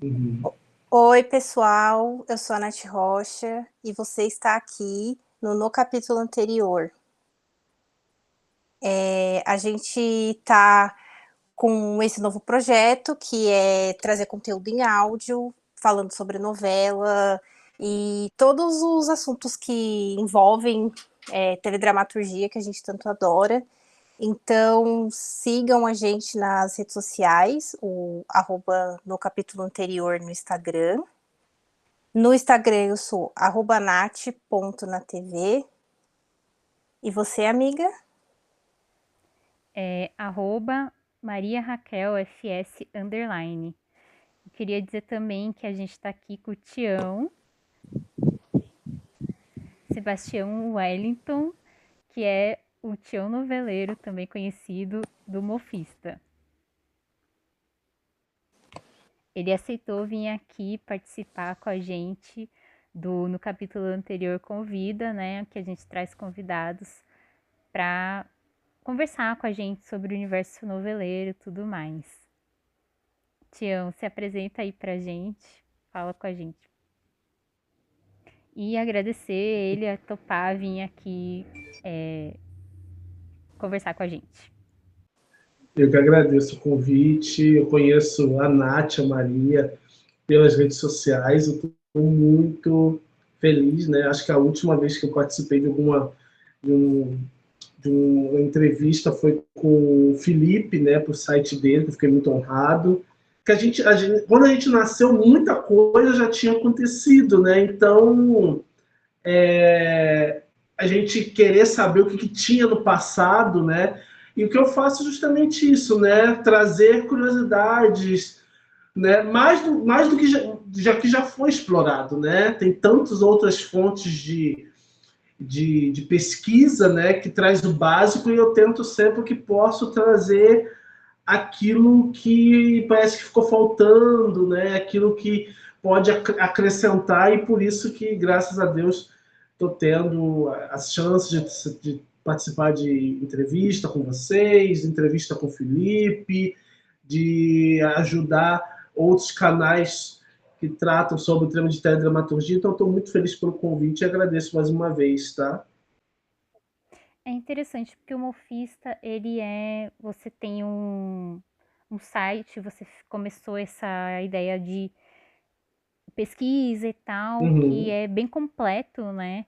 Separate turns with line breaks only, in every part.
Uhum.
Oi, pessoal, eu sou a Nath Rocha e você está aqui no capítulo anterior. A gente está com esse novo projeto que é trazer conteúdo em áudio, falando sobre novela e todos os assuntos que envolvem teledramaturgia que a gente tanto adora. Então, sigam a gente nas redes sociais, o arroba no capítulo anterior no Instagram. No Instagram eu sou @nat.natv. E você, amiga?
Arroba Maria Raquel FS _. Eu queria dizer também que a gente está aqui com o Tião, Sebastião Wellington, que é o Tião Noveleiro, também conhecido do Mofista. Ele aceitou vir aqui participar com a gente no capítulo anterior Convida, né? Que a gente traz convidados para conversar com a gente sobre o universo noveleiro e tudo mais. Tião, se apresenta aí pra gente, fala com a gente. E agradecer ele a topar vir aqui conversar com a gente.
Eu que agradeço o convite. Eu conheço a Nath, a Maria, pelas redes sociais. Eu estou muito feliz, né? Acho que a última vez que eu participei de, um, de uma entrevista foi com o Felipe, né? Para o site dele, que eu fiquei muito honrado. Que quando a gente nasceu, muita coisa já tinha acontecido, né? Então, a gente querer saber o que tinha no passado, né? E o que eu faço é justamente isso, né? Trazer curiosidades, né? Mais do que já foi explorado, né? Tem tantas outras fontes de pesquisa, né? Que traz o básico e eu tento sempre que posso trazer aquilo que parece que ficou faltando, né? Aquilo que pode acrescentar e por isso que, graças a Deus, estou tendo as chances de participar de entrevista com vocês, entrevista com o Felipe, de ajudar outros canais que tratam sobre o tema de teledramaturgia. Então, estou muito feliz pelo convite e agradeço mais uma vez, tá?
É interessante porque o Mofista, você tem um site, você começou essa ideia de pesquisa e tal, que
Uhum.
é bem completo, né?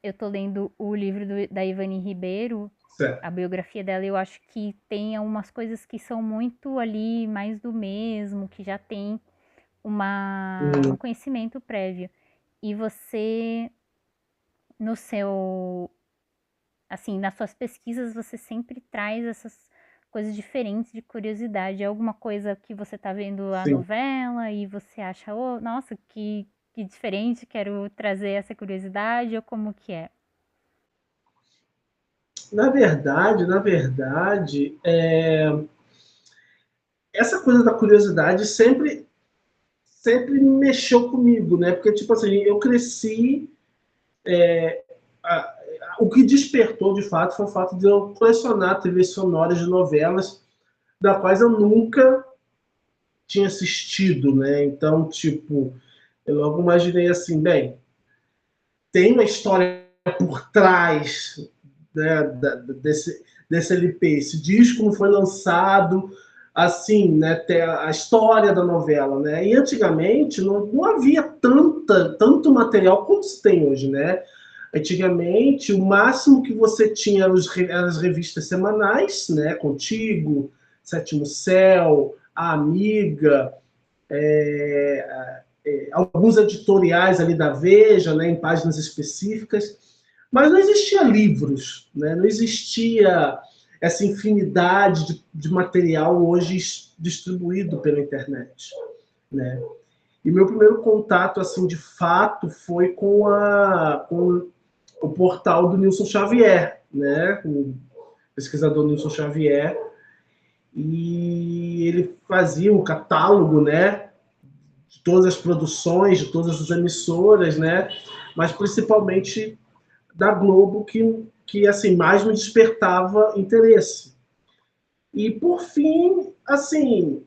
Eu tô lendo o livro da Ivani Ribeiro,
Certo.
a biografia dela, eu acho que tem algumas coisas que são muito ali mais do mesmo, que já tem um
Uhum.
conhecimento prévio. E você, no seu, assim, nas suas pesquisas, você sempre traz essas coisas diferentes de curiosidade. É alguma coisa que você tá vendo a
Sim.
novela e você acha, oh, nossa, que diferente, quero trazer essa curiosidade, ou como que é?
Na verdade, essa coisa da curiosidade sempre mexeu comigo, né? Porque, tipo assim, eu cresci. A, o que despertou, de fato, foi o fato de eu colecionar trilhas sonoras de novelas da quais eu nunca tinha assistido, né? Então, tipo, eu logo imaginei assim, bem, tem uma história por trás, né, desse LP. Esse disco não foi lançado assim, né, a história da novela, né? E antigamente não havia tanto material como se tem hoje, né? Antigamente, o máximo que você tinha eram as revistas semanais, né? Contigo, Sétimo Céu, A Amiga, alguns editoriais ali da Veja, né? Em páginas específicas, mas não existia livros, né? Não existia essa infinidade de material hoje distribuído pela internet, né? E meu primeiro contato, assim, de fato, foi com o portal do Nilson Xavier, né? O pesquisador Nilson Xavier, e ele fazia um catálogo, né? De todas as produções, de todas as emissoras, né? Mas principalmente da Globo, que assim, mais me despertava interesse. E, por fim, assim,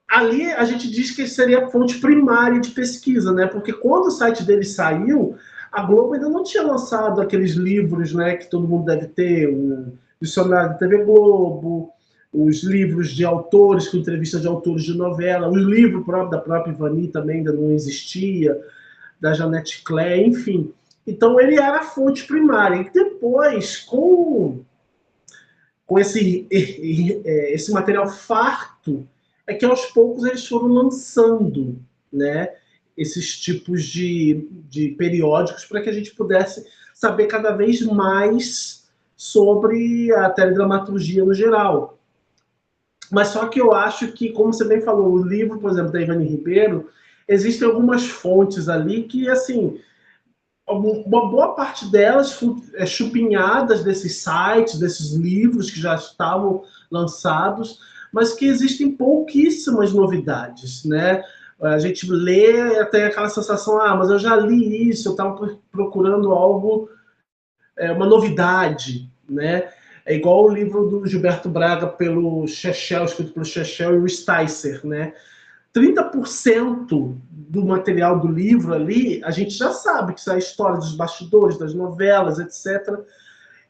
ali a gente diz que seria a fonte primária de pesquisa, né? Porque quando o site dele saiu, a Globo ainda não tinha lançado aqueles livros, né, que todo mundo deve ter, o Dicionário da TV Globo, os livros de autores, com entrevistas de autores de novela, o livro próprio da própria Ivani também ainda não existia, da Janete Claire, enfim. Então ele era a fonte primária. E depois, com esse material farto, é que aos poucos eles foram lançando, né, esses tipos de periódicos para que a gente pudesse saber cada vez mais sobre a teledramaturgia no geral. Mas só que eu acho que, como você bem falou, o livro, por exemplo, da Ivani Ribeiro, existem algumas fontes ali que, assim, uma boa parte delas chupinhadas desses sites, desses livros que já estavam lançados, mas que existem pouquíssimas novidades, né? A gente lê e tem aquela sensação, mas eu já li isso, eu estava procurando algo, uma novidade, né? É igual o livro do Gilberto Braga pelo Chechel, escrito pelo Chechel e o Sticer, né? 30% do material do livro ali, a gente já sabe que isso é a história dos bastidores, das novelas, etc.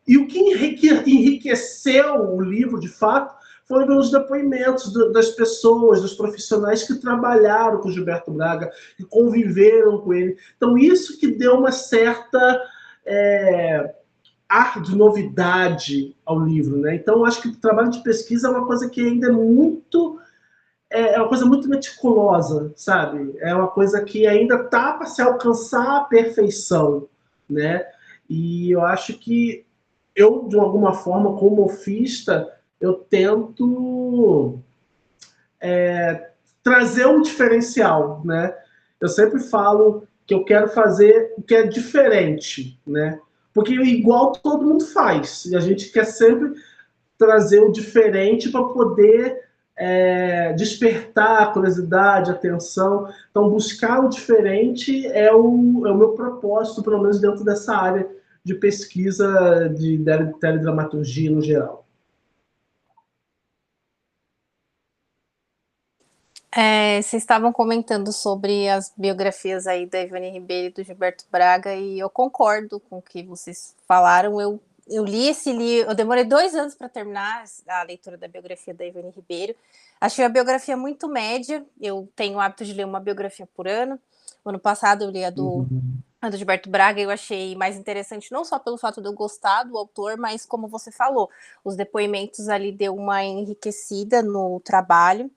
E o que enriqueceu o livro, de fato, foram os depoimentos das pessoas, dos profissionais que trabalharam com o Gilberto Braga, que conviveram com ele. Então, isso que deu uma certa ar de novidade ao livro, né? Então, acho que o trabalho de pesquisa é uma coisa que ainda é uma coisa muito meticulosa, sabe? É uma coisa que ainda está para se alcançar a perfeição, né? E eu acho que eu, de alguma forma, como ofista, eu tento trazer um diferencial, né? Eu sempre falo que eu quero fazer o que é diferente, né? Porque igual todo mundo faz, e a gente quer sempre trazer o diferente para poder despertar a curiosidade, a atenção. Então, buscar o diferente é o meu propósito, pelo menos dentro dessa área de pesquisa de teledramaturgia no geral.
Vocês estavam comentando sobre as biografias aí da Ivani Ribeiro e do Gilberto Braga, e eu concordo com o que vocês falaram. Eu li esse livro, eu demorei 2 anos para terminar a leitura da biografia da Ivani Ribeiro. Achei a biografia muito média. Eu tenho o hábito de ler uma biografia por ano. O ano passado eu li a do Gilberto Braga, eu achei mais interessante, não só pelo fato de eu gostar do autor, mas como você falou, os depoimentos ali deu uma enriquecida no trabalho.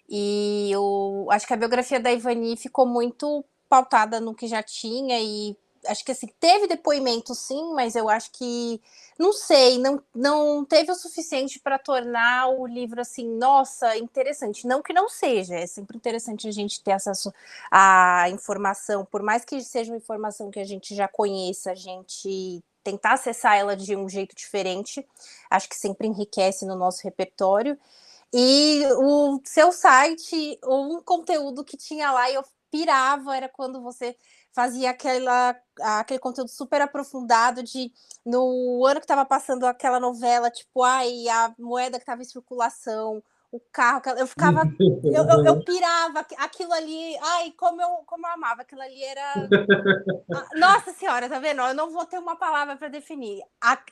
E eu acho que a biografia da Ivani ficou muito pautada no que já tinha, e acho que assim, teve depoimento sim, mas eu acho que, não sei, não teve o suficiente para tornar o livro assim, nossa, interessante. Não que não seja, é sempre interessante a gente ter acesso à informação, por mais que seja uma informação que a gente já conheça, a gente tentar acessar ela de um jeito diferente, acho que sempre enriquece no nosso repertório. E o seu site, um conteúdo que tinha lá e eu pirava, era quando você fazia aquele conteúdo super aprofundado de no ano que estava passando aquela novela, tipo, ai, a moeda que estava em circulação, o carro, eu ficava, eu pirava, aquilo ali, ai, como eu amava, aquilo ali era... Nossa senhora, tá vendo? Eu não vou ter uma palavra para definir.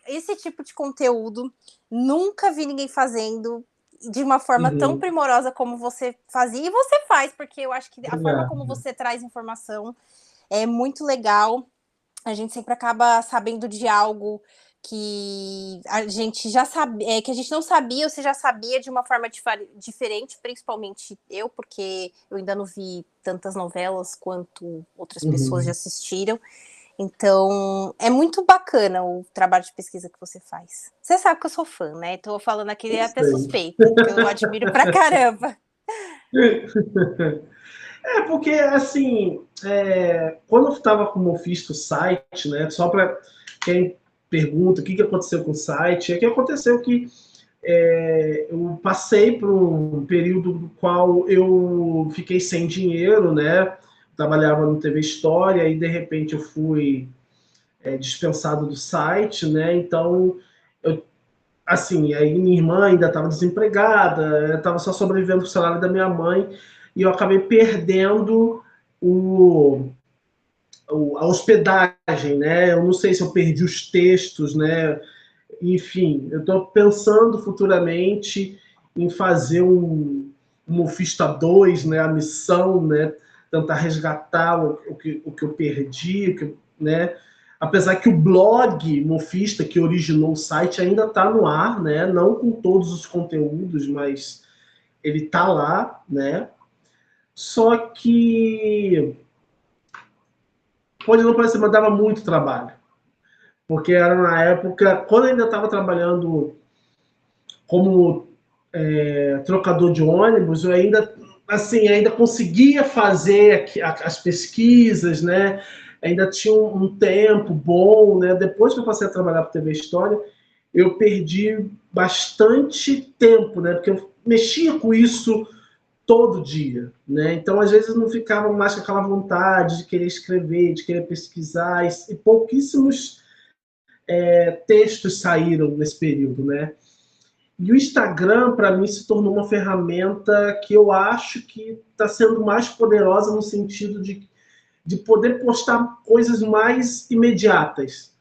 Esse tipo de conteúdo, nunca vi ninguém fazendo de uma forma tão primorosa como você fazia, e você faz, porque eu acho que a forma como você traz informação é muito legal. A gente sempre acaba sabendo de algo que a gente já sabia, que a gente não sabia, ou você já sabia de uma forma diferente, principalmente eu, porque eu ainda não vi tantas novelas quanto outras pessoas já assistiram. Então, é muito bacana o trabalho de pesquisa que você faz. Você sabe que eu sou fã, né? Tô falando aqui até suspeita, que eu admiro pra caramba.
Porque, assim, quando eu estava como eu fiz o site, né, só para quem pergunta o que aconteceu com o site, é que aconteceu que eu passei por um período no qual eu fiquei sem dinheiro, né, trabalhava no TV História e, de repente, eu fui dispensado do site, né, então eu assim, aí minha irmã ainda estava desempregada, estava só sobrevivendo do salário da minha mãe, e eu acabei perdendo a hospedagem, né? Eu não sei se eu perdi os textos, né? Enfim, eu estou pensando futuramente em fazer um Mofista 2, né? A missão, né? Tentar resgatar o que eu perdi, né? Apesar que o blog Mofista, que originou o site, ainda está no ar, né? Não com todos os conteúdos, mas ele está lá, né? Só que pode não parecer, mas dava muito trabalho. Porque era na época, quando eu ainda estava trabalhando como trocador de ônibus, eu ainda, assim, ainda conseguia fazer as pesquisas, né? Ainda tinha um tempo bom, né? Depois que eu passei a trabalhar para TV História, eu perdi bastante tempo, né? Porque eu mexia com isso todo dia, né? Então, às vezes, eu não ficava mais com aquela vontade de querer escrever, de querer pesquisar, e pouquíssimos textos saíram nesse período, né? E o Instagram, para mim, se tornou uma ferramenta que eu acho que está sendo mais poderosa no sentido de poder postar coisas mais imediatas.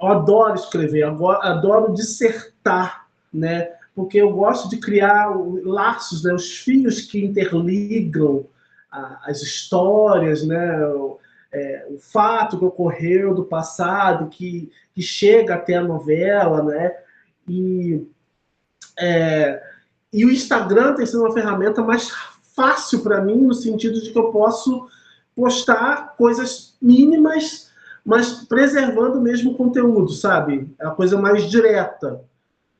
Eu adoro escrever, adoro dissertar, né? Porque eu gosto de criar laços, né? Os fios que interligam as histórias, né? O fato que ocorreu do passado, que chega até a novela, né? E, e o Instagram tem sido uma ferramenta mais fácil para mim, no sentido de que eu posso postar coisas mínimas, mas preservando o mesmo conteúdo, sabe? É a coisa mais direta,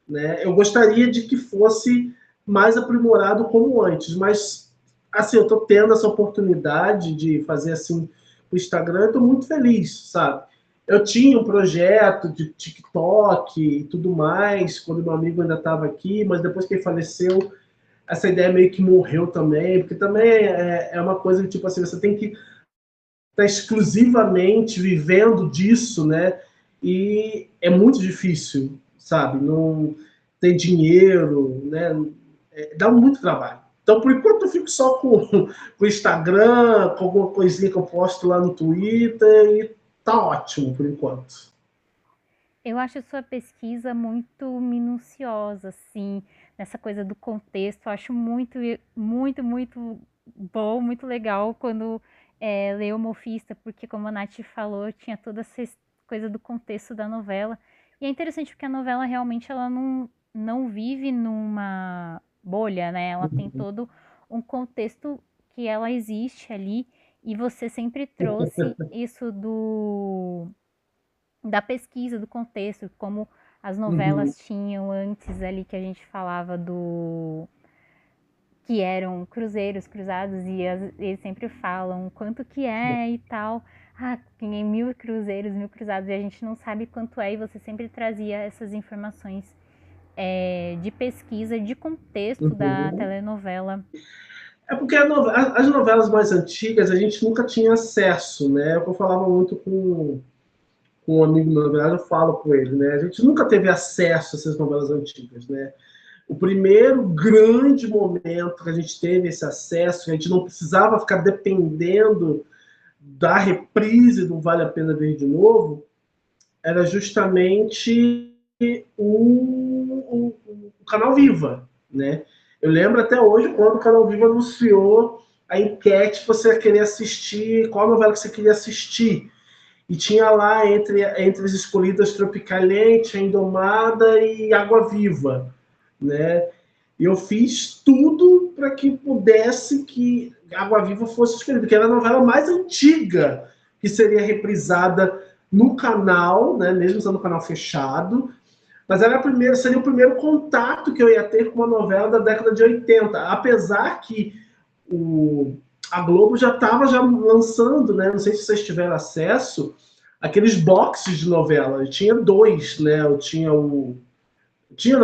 né? Eu gostaria de que fosse mais aprimorado como antes, mas assim, eu estou tendo essa oportunidade de fazer assim o Instagram, eu estou muito feliz, sabe? Eu tinha um projeto de TikTok e tudo mais, quando meu amigo ainda estava aqui, mas depois que ele faleceu, essa ideia meio que morreu também, porque também é uma coisa que, tipo assim, você tem que estar exclusivamente vivendo disso, né? E é muito difícil, sabe? Não tem dinheiro, né? Dá muito trabalho. Então, por enquanto, eu fico só com o Instagram, com alguma coisinha que eu posto lá no Twitter, e tá ótimo por enquanto.
Eu acho a sua pesquisa muito minuciosa, assim, nessa coisa do contexto. Eu acho muito, muito, muito bom, muito legal quando leio o Mofista, porque, como a Nath falou, tinha toda essa coisa do contexto da novela. E é interessante porque a novela realmente ela não vive numa bolha, né? Ela tem todo um contexto que ela existe ali. E você sempre trouxe isso da pesquisa, do contexto, como as novelas tinham antes ali que a gente falava que eram cruzeiros, cruzados, e eles sempre falam quanto que é e tal. Ah, tem 1000 cruzeiros, 1000 cruzados, e a gente não sabe quanto é, e você sempre trazia essas informações de pesquisa, de contexto da telenovela.
É porque as novelas mais antigas a gente nunca tinha acesso, né? Eu falava muito com um amigo meu, na verdade eu falo com ele, né? A gente nunca teve acesso a essas novelas antigas, né? O primeiro grande momento que a gente teve esse acesso, que a gente não precisava ficar dependendo da reprise do Vale a Pena Ver de Novo, era justamente o Canal Viva, né? Eu lembro até hoje quando o Canal Viva anunciou a enquete que você ia querer assistir, qual novela que você queria assistir. E tinha lá entre as escolhidas Tropicalente, A Indomada e Água Viva, né? E eu fiz tudo para que pudesse que Água Viva fosse escolhida, que era a novela mais antiga que seria reprisada no canal, né? Mesmo sendo um canal fechado, mas era seria o primeiro contato que eu ia ter com uma novela da década de 80, apesar que a Globo já estava lançando, né? Não sei se vocês tiveram acesso, aqueles boxes de novela. Eu tinha 2, né? Eu tinha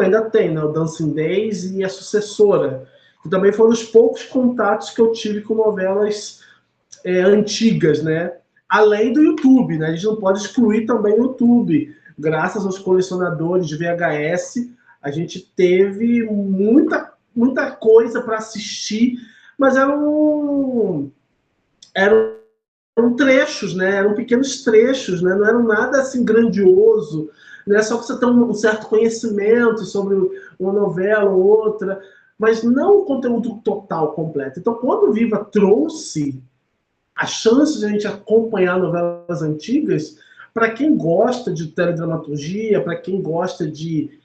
ainda tem, né? O Dancing Days e a sucessora, que também foram os poucos contatos que eu tive com novelas antigas, né? Além do YouTube, né? A gente não pode excluir também o YouTube. graças aos colecionadores de VHS, a gente teve muita coisa para assistir, mas eram trechos, né? Eram pequenos trechos, né? Não eram nada assim grandioso, né? Só que você tem um certo conhecimento sobre uma novela ou outra, mas não o conteúdo total, completo. Então, quando o Viva trouxe a chance de a gente acompanhar novelas antigas, para quem gosta de teledramaturgia, para quem gosta de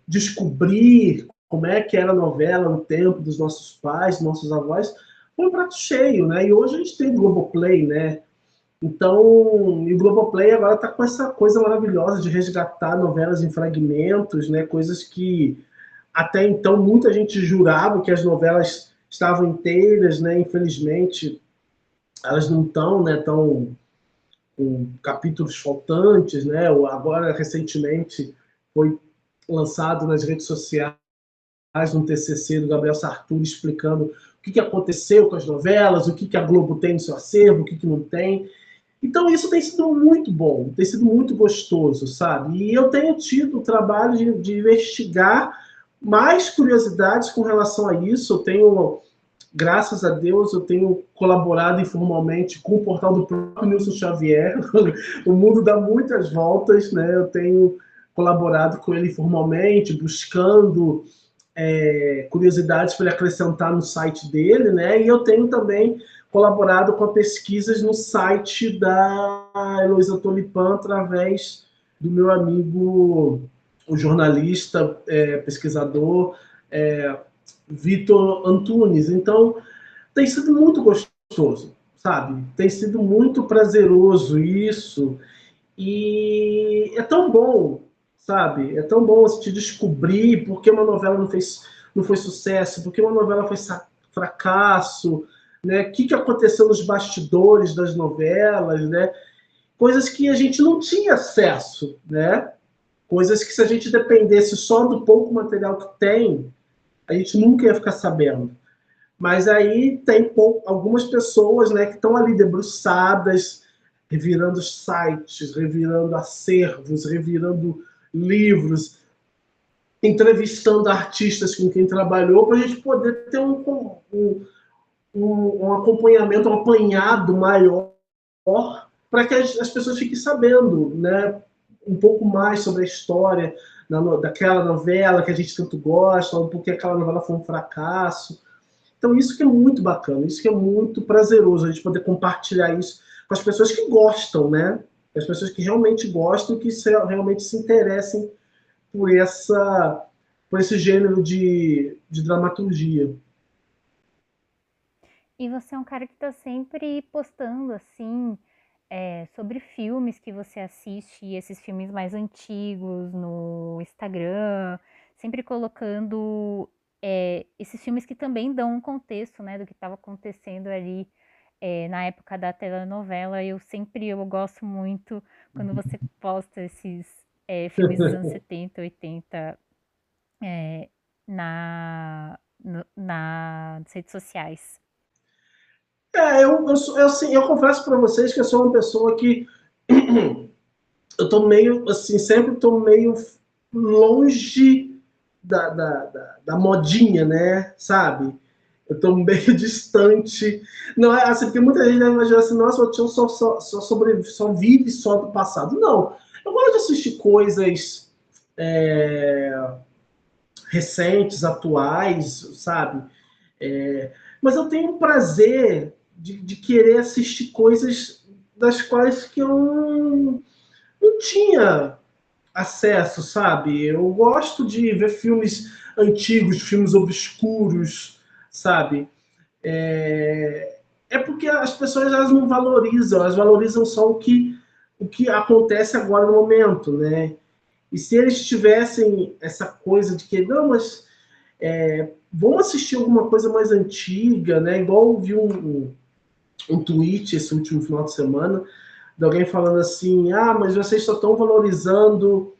descobrir como é que era a novela no tempo dos nossos pais, dos nossos avós, foi um prato cheio, né? E hoje a gente tem o Globoplay, né? Então, e o Globoplay agora está com essa coisa maravilhosa de resgatar novelas em fragmentos, né? Coisas que até então muita gente jurava que as novelas estavam inteiras, né? Infelizmente, elas não estão, né? Estão com capítulos faltantes, né? Agora, recentemente, foi lançado nas redes sociais um TCC do Gabriel Sartori explicando o que aconteceu com as novelas, o que a Globo tem no seu acervo, o que não tem. Então, isso tem sido muito bom, tem sido muito gostoso, sabe? E eu tenho tido o trabalho de investigar mais curiosidades com relação a isso. Eu tenho, graças a Deus, eu tenho colaborado informalmente com o portal do próprio Nilson Xavier. O mundo dá muitas voltas, né? Eu tenho colaborado com ele informalmente, buscando curiosidades para ele acrescentar no site dele, né? E eu tenho também colaborado com pesquisas no site da Heloísa Tolipan, através do meu amigo, o jornalista, pesquisador, Vitor Antunes. Então, tem sido muito gostoso, sabe? Tem sido muito prazeroso isso. E é tão bom, sabe? É tão bom te descobrir por que uma novela não foi sucesso, por que uma novela foi fracasso, né? O que aconteceu nos bastidores das novelas, né? Coisas que a gente não tinha acesso, né? Coisas que, se a gente dependesse só do pouco material que tem, a gente nunca ia ficar sabendo. Mas aí tem algumas pessoas, né, que estão ali debruçadas, revirando sites, revirando acervos, revirando livros, entrevistando artistas com quem trabalhou, para a gente poder ter um acompanhamento, um apanhado maior, para que as pessoas fiquem sabendo, né, um pouco mais sobre a história daquela novela que a gente tanto gosta, ou porque aquela novela foi um fracasso. Então, isso que é muito bacana, isso que é muito prazeroso, a gente poder compartilhar isso com as pessoas que gostam, né? As pessoas que realmente gostam, que realmente se interessem por esse gênero de dramaturgia.
E você é um cara que está sempre postando, assim, sobre filmes que você assiste, esses filmes mais antigos no Instagram, sempre colocando esses filmes que também dão um contexto, né, do que estava acontecendo ali na época da telenovela. Eu gosto muito quando você posta esses filmes dos anos 70, 80 nas redes sociais.
Eu confesso para vocês que eu sou uma pessoa que eu tô meio, assim, sempre tô meio longe da modinha, né? Sabe? Eu tô meio distante. Não é assim, porque muita gente deve imaginar assim, nossa, o tio só vive só do passado. Não. Eu gosto de assistir coisas recentes, atuais, sabe? Mas eu tenho um prazer de querer assistir coisas das quais que eu não tinha acesso, sabe? Eu gosto de ver filmes antigos, filmes obscuros, sabe? Porque as pessoas, elas não valorizam, elas valorizam só o que acontece agora no momento, né? E se eles tivessem essa coisa de que, não, mas vamos assistir alguma coisa mais antiga, né? Igual eu vi um tweet esse último final de semana de alguém falando assim, mas vocês só estão valorizando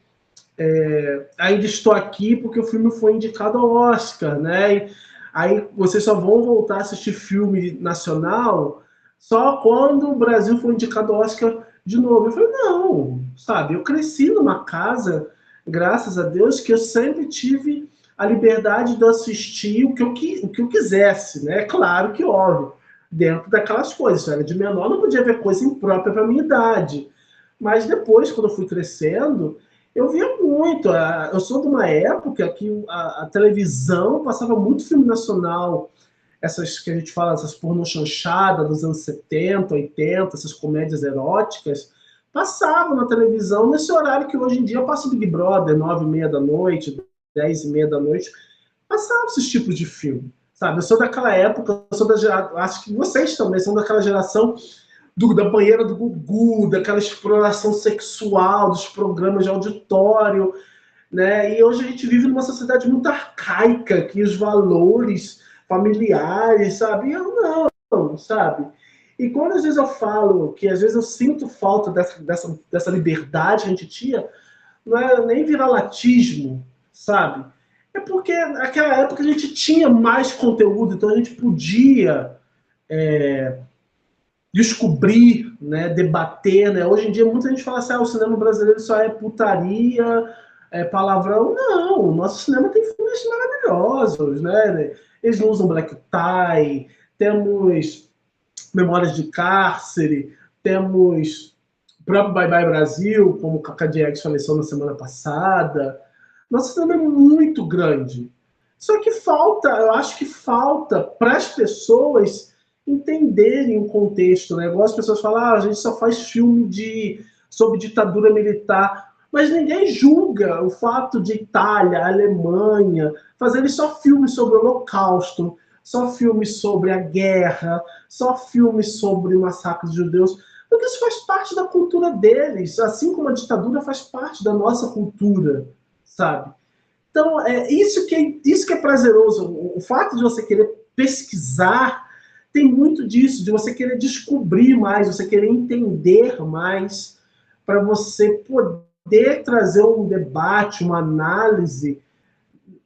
Ainda Estou Aqui porque o filme foi indicado ao Oscar, né? Aí vocês só vão voltar a assistir filme nacional só quando o Brasil for indicado ao Oscar de novo. Eu falei, não, sabe, eu cresci numa casa, graças a Deus, que eu sempre tive a liberdade de assistir o que eu quisesse, né? Claro que, óbvio, dentro daquelas coisas. Se eu era de menor, não podia ver coisa imprópria para minha idade. Mas depois, quando eu fui crescendo, eu via muito. Eu sou de uma época que a televisão passava muito filme nacional, essas que a gente fala, essas porno chanchada dos anos 70, 80, essas comédias eróticas, passavam na televisão nesse horário que hoje em dia passa o Big Brother, 9h30 da noite, 10h30 da noite, passava esses tipos de filme, sabe? Eu sou daquela época, eu sou da geração, acho que vocês também são daquela geração da banheira do Gugu, daquela exploração sexual, dos programas de auditório, né? E hoje a gente vive numa sociedade muito arcaica, que os valores familiares, sabe? Eu não, sabe? E quando às vezes eu falo que às vezes eu sinto falta dessa liberdade que a gente tinha, não é nem viralatismo, sabe? É porque naquela época a gente tinha mais conteúdo, então a gente podia descobrir, né, debater, né? Hoje em dia muita gente fala assim, o cinema brasileiro só é putaria, é palavrão. Não, o nosso cinema tem filmes maravilhosos, né? Eles não usam black tie, temos Memórias de Cárcere, temos o próprio Bye Bye Brasil, como o Cacá Diegues faleceu na semana passada. Nosso cinema é muito grande. Só que falta, eu acho que falta para as pessoas entenderem o contexto, né? Igual as pessoas falam, a gente só faz filme sobre ditadura militar, mas ninguém julga o fato de Itália, Alemanha fazerem só filmes sobre o Holocausto, só filmes sobre a guerra, só filmes sobre o massacre dos judeus, porque isso faz parte da cultura deles, assim como a ditadura faz parte da nossa cultura, sabe? Então, isso que é prazeroso. O fato de você querer pesquisar tem muito disso, de você querer descobrir mais, você querer entender mais, para você poder trazer um debate, uma análise,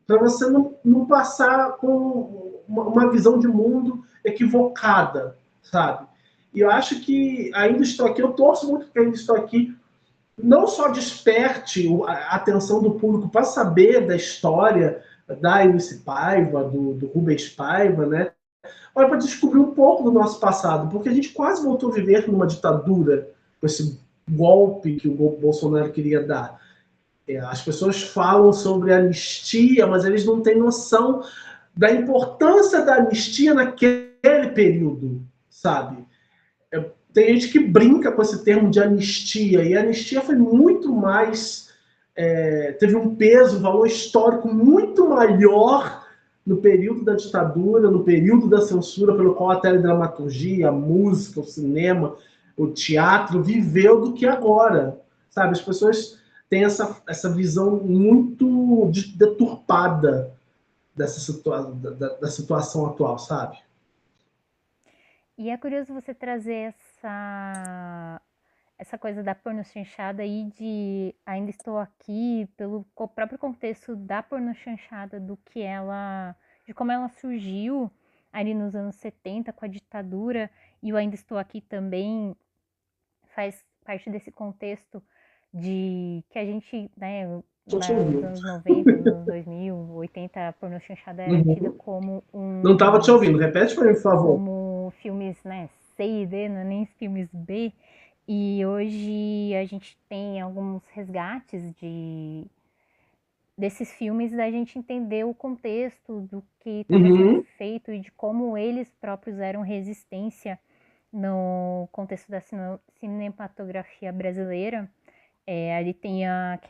para você não passar com uma visão de mundo equivocada, sabe? E eu acho que ainda estou aqui, eu torço muito que ainda estou aqui, não só desperte a atenção do público para saber da história da Eunice Paiva, do Rubens Paiva, né? Mas para descobrir um pouco do nosso passado, porque a gente quase voltou a viver numa ditadura, com esse golpe que o Bolsonaro queria dar. As pessoas falam sobre anistia, mas eles não têm noção da importância da anistia naquele período, sabe? Tem gente que brinca com esse termo de anistia, e a anistia foi muito mais. Teve um peso, um valor histórico muito maior no período da ditadura, no período da censura, pelo qual a teledramaturgia, a música, o cinema, o teatro viveu do que agora, sabe? As pessoas têm essa visão muito deturpada da situação atual, sabe?
E é curioso você trazer essa coisa da pornochanchada aí de ainda estou aqui pelo próprio contexto da pornochanchada, de como ela surgiu ali nos anos 70 com a ditadura, e o Ainda Estou Aqui também faz parte desse contexto de que a gente, né, nos anos 90, nos anos 2000, 80, a pornochanchada era tida como
Não estava te ouvindo, repete para mim, por favor.
como filmes, né, C e D, não é nem filmes B. E hoje a gente tem alguns resgates desses filmes, da gente entender o contexto do que estava sendo feito e de como eles próprios eram resistência no contexto da cinematografia brasileira. Ali tem o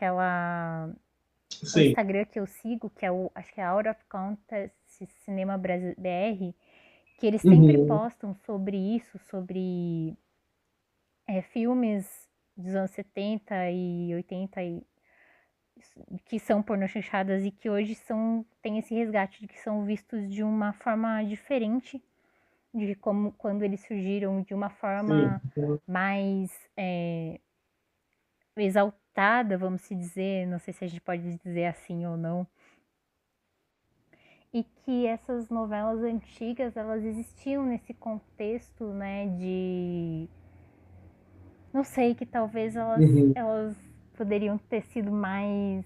Instagram que eu sigo, que é acho que é Out of Context Cinema BR, que eles sempre postam sobre isso, sobre filmes dos anos 70 e 80 que são pornochanchadas e que hoje tem esse resgate de que são vistos de uma forma diferente de como quando eles surgiram, de uma forma mais exaltada, vamos dizer, não sei se a gente pode dizer assim ou não. E que essas novelas antigas, elas existiam nesse contexto, né, não sei, que talvez elas poderiam ter sido mais,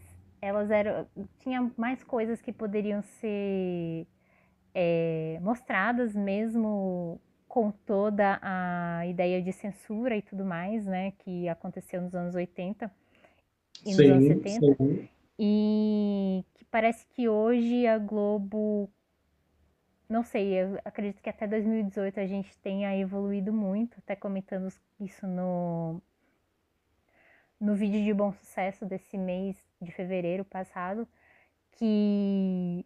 tinha mais coisas que poderiam ser mostradas mesmo com toda a ideia de censura e tudo mais, né, que aconteceu nos anos 80 e nos anos 70.
sim.
E que parece que hoje a Globo, não sei, eu acredito que até 2018 a gente tenha evoluído muito, até comentando isso no vídeo de bom sucesso desse mês de fevereiro passado, que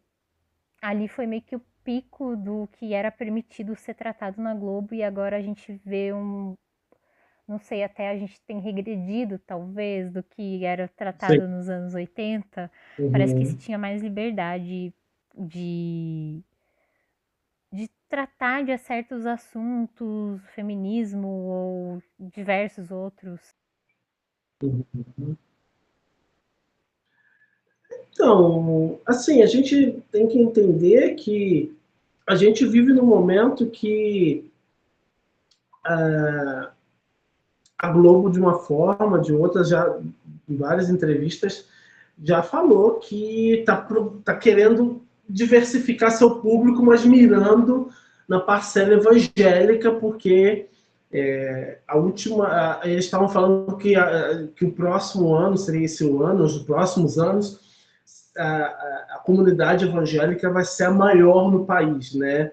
ali foi meio que o pico do que era permitido ser tratado na Globo, e agora a gente vê não sei, até a gente tem regredido, talvez, do que era
Sim.
tratado nos anos 80. Parece que se
Uhum.
tinha mais liberdade de tratar de certos assuntos, feminismo ou diversos outros.
Então, assim, a gente tem que entender que a gente vive num momento que a Globo, de uma forma, de outra, já em várias entrevistas, já falou que tá querendo diversificar seu público, mas mirando na parcela evangélica, porque eles estavam falando que o próximo ano, seria esse o ano, os próximos anos, a comunidade evangélica vai ser a maior no país, né?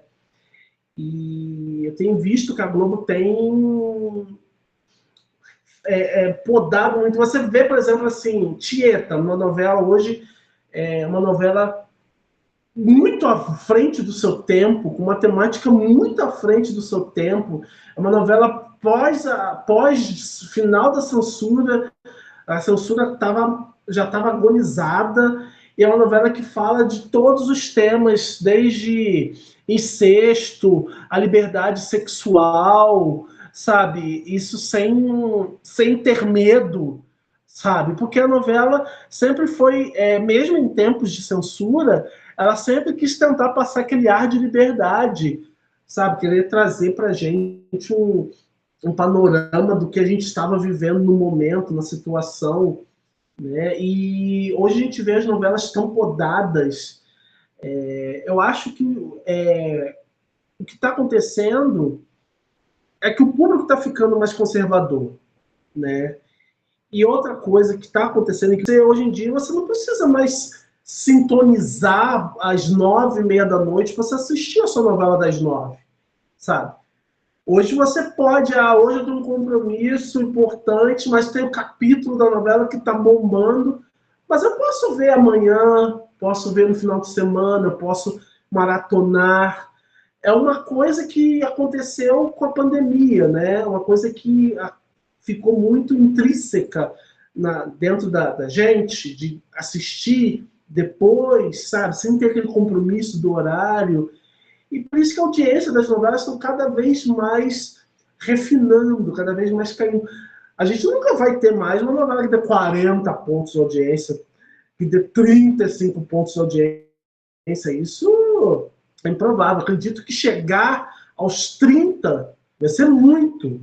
E eu tenho visto que a Globo tem podado muito. Você vê, por exemplo, assim, Tieta, uma novela hoje, uma novela muito à frente do seu tempo, com uma temática muito à frente do seu tempo. É uma novela pós final da censura. A censura já estava agonizada, e é uma novela que fala de todos os temas, desde incesto, a liberdade sexual, sabe? Isso sem ter medo, sabe? Porque a novela sempre foi, mesmo em tempos de censura, ela sempre quis tentar passar aquele ar de liberdade, sabe? Querer trazer para a gente um panorama do que a gente estava vivendo no momento, na situação, né? E hoje a gente vê as novelas tão podadas. Eu acho que o que está acontecendo é que o público está ficando mais conservador, né? E outra coisa que está acontecendo é que hoje em dia você não precisa mais sintonizar às 9h30 da noite para você assistir a sua novela das 9, sabe? Hoje você pode, hoje eu tenho um compromisso importante, mas tem um capítulo da novela que está bombando, mas eu posso ver amanhã, posso ver no final de semana, eu posso maratonar. É uma coisa que aconteceu com a pandemia, né? Uma coisa que ficou muito intrínseca dentro da gente, de assistir depois, sabe? Sem ter aquele compromisso do horário. E por isso que a audiência das novelas estão cada vez mais refinando, cada vez mais caindo. A gente nunca vai ter mais uma novela que dê 40 pontos de audiência, que dê 35 pontos de audiência. Isso é improvável. Acredito que chegar aos 30 vai ser muito.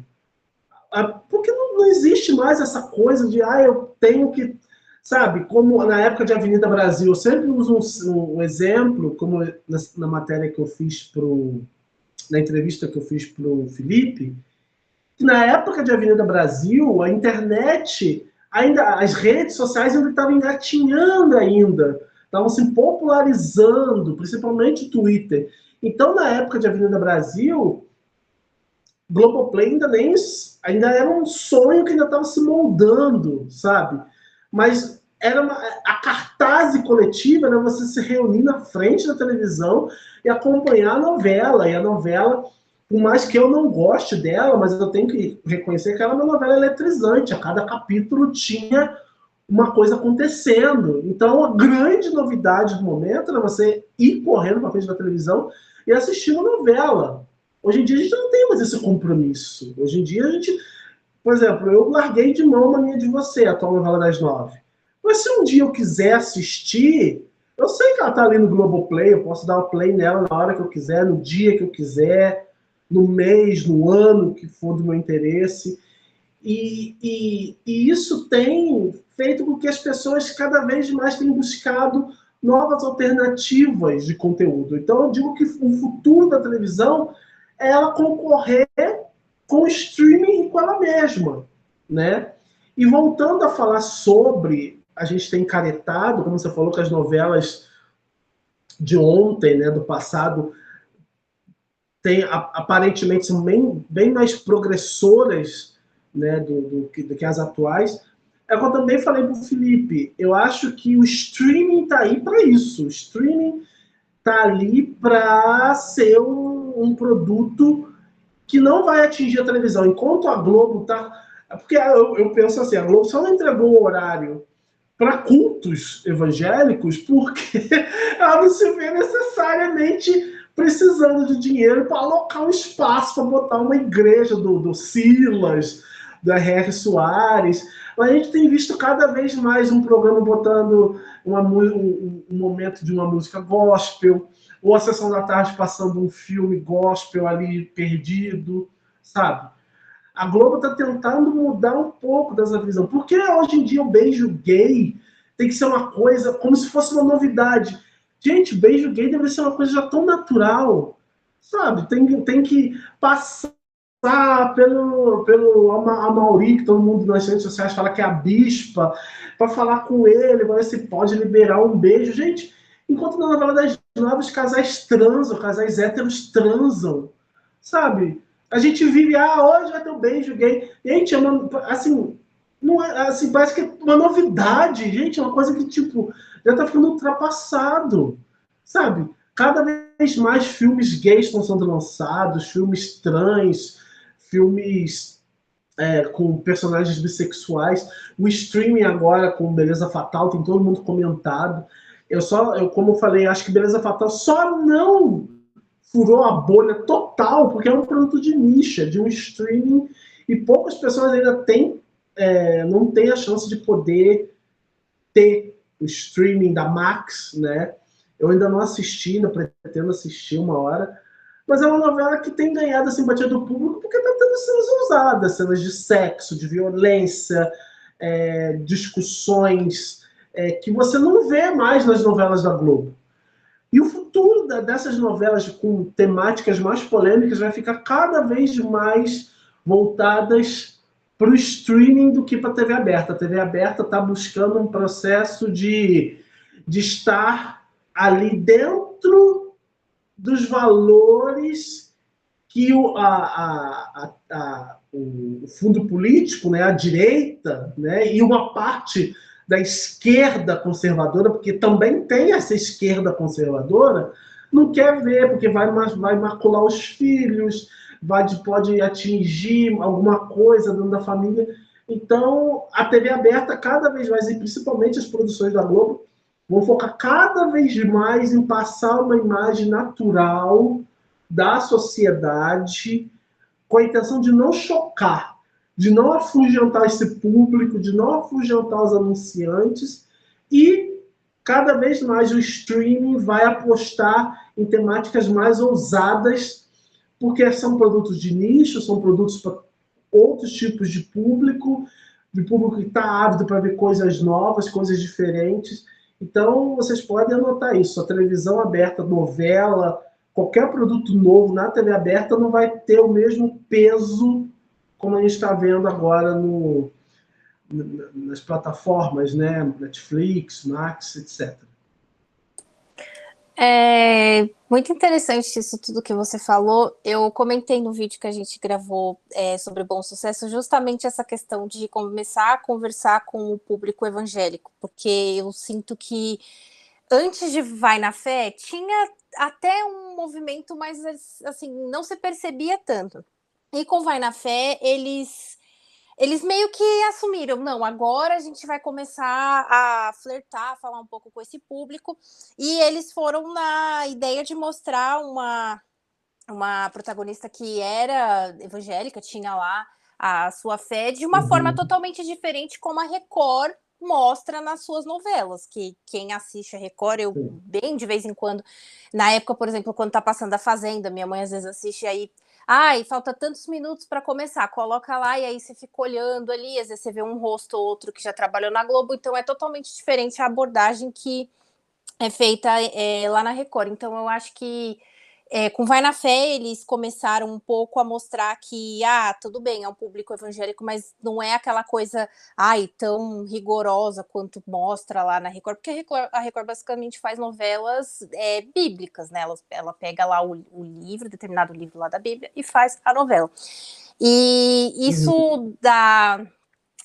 Porque não existe mais essa coisa de, eu tenho que... Sabe, como na época de Avenida Brasil, eu sempre uso um exemplo, como na matéria que eu fiz na entrevista que eu fiz para o Felipe, que na época de Avenida Brasil, a internet, as redes sociais ainda estavam engatinhando ainda, estavam se popularizando, principalmente o Twitter. Então, na época de Avenida Brasil, Globoplay ainda era um sonho que ainda estava se moldando, sabe? Mas a cartaz coletiva era você se reunir na frente da televisão e acompanhar a novela. E a novela, por mais que eu não goste dela, mas eu tenho que reconhecer que ela é uma novela eletrizante. A cada capítulo tinha uma coisa acontecendo. Então, a grande novidade do momento era você ir correndo para frente da televisão e assistir uma novela. Hoje em dia a gente não tem mais esse compromisso. Hoje em dia a gente... Por exemplo, eu larguei de mão a Mania de Você, a atual novela das 9. Mas se um dia eu quiser assistir, eu sei que ela está ali no Globoplay, eu posso dar o play nela na hora que eu quiser, no dia que eu quiser, no mês, no ano que for do meu interesse. E isso tem feito com que as pessoas cada vez mais tenham buscado novas alternativas de conteúdo. Então, eu digo que o futuro da televisão é ela concorrer com o streaming e com ela mesma, né? E voltando a falar sobre, a gente tem encaretado, como você falou, que as novelas de ontem, né, do passado, aparentemente são bem mais progressoras, né, do que as atuais. É o que eu também falei para o Felipe. Eu acho que o streaming está aí para isso. O streaming está ali para ser um produto que não vai atingir a televisão. Enquanto a Globo está... Porque eu penso assim, a Globo só não entregou o horário para cultos evangélicos porque ela não se vê necessariamente precisando de dinheiro para alocar um espaço para botar uma igreja do Silas, da R.R. Soares. A gente tem visto cada vez mais um programa botando um momento de uma música gospel, ou a sessão da tarde passando um filme gospel ali perdido, sabe? A Globo está tentando mudar um pouco dessa visão. Porque hoje em dia o beijo gay tem que ser uma coisa como se fosse uma novidade. Gente, beijo gay deve ser uma coisa já tão natural, sabe? Tem que passar pelo Amaury, que todo mundo nas redes sociais fala que é a bispa, para falar com ele, para ver se pode liberar um beijo. Gente, enquanto na novela das 9 os casais transam, casais héteros transam, sabe? A gente vive, hoje vai ter um beijo gay. Gente, assim, não é, assim, parece que é uma novidade, gente, é uma coisa que, tipo, já tá ficando ultrapassado, sabe? Cada vez mais filmes gays estão sendo lançados, filmes trans, filmes com personagens bissexuais. O streaming agora, com Beleza Fatal, tem todo mundo comentado. Como eu falei, acho que Beleza Fatal só não furou a bolha total, porque é um produto de nicho, de um streaming, e poucas pessoas ainda não têm a chance de poder ter o streaming da Max, né? Eu ainda não assisti, ainda pretendo assistir uma hora, mas é uma novela que tem ganhado a simpatia do público porque está tendo cenas ousadas, cenas de sexo, de violência, discussões que você não vê mais nas novelas da Globo. E o futuro dessas novelas com temáticas mais polêmicas vai ficar cada vez mais voltadas para o streaming do que para a TV aberta. A TV aberta está buscando um processo de estar ali dentro dos valores que o fundo político, né, a direita, né, e uma parte da esquerda conservadora, porque também tem essa esquerda conservadora, não quer ver, porque vai macular os filhos, pode atingir alguma coisa dentro da família. Então, a TV aberta, cada vez mais, e principalmente as produções da Globo, vão focar cada vez mais em passar uma imagem natural da sociedade, com a intenção de não chocar, de não afugentar esse público, de não afugentar os anunciantes, e cada vez mais o streaming vai apostar em temáticas mais ousadas, porque são produtos de nicho, são produtos para outros tipos de público que está ávido para ver coisas novas, coisas diferentes. Então, vocês podem anotar isso. A televisão aberta, novela, qualquer produto novo na TV aberta não vai ter o mesmo peso como a gente está vendo agora nas plataformas, né? Netflix, Max, etc.
É muito interessante isso tudo que você falou. Eu comentei no vídeo que a gente gravou sobre Bom Sucesso justamente essa questão de começar a conversar com o público evangélico, porque eu sinto que antes de Vai na Fé tinha até um movimento, mas assim, não se percebia tanto. E com Vai na Fé, eles meio que assumiram, não, agora a gente vai começar a flertar, falar um pouco com esse público, e eles foram na ideia de mostrar uma protagonista que era evangélica, tinha lá a sua fé, de uma forma totalmente diferente como a Record mostra nas suas novelas, que quem assiste a Record, eu bem de vez em quando, na época, por exemplo, quando tá passando a Fazenda, minha mãe às vezes assiste, aí ai, falta tantos minutos para começar, coloca lá e aí você fica olhando ali, às vezes você vê um rosto ou outro que já trabalhou na Globo, então é totalmente diferente a abordagem que é feita lá na Record. Então eu acho que com Vai na Fé eles começaram um pouco a mostrar que, tudo bem, é um público evangélico, mas não é aquela coisa, tão rigorosa quanto mostra lá na Record, porque a Record basicamente faz novelas bíblicas, né? Ela pega lá o livro, determinado livro lá da Bíblia, e faz a novela. E isso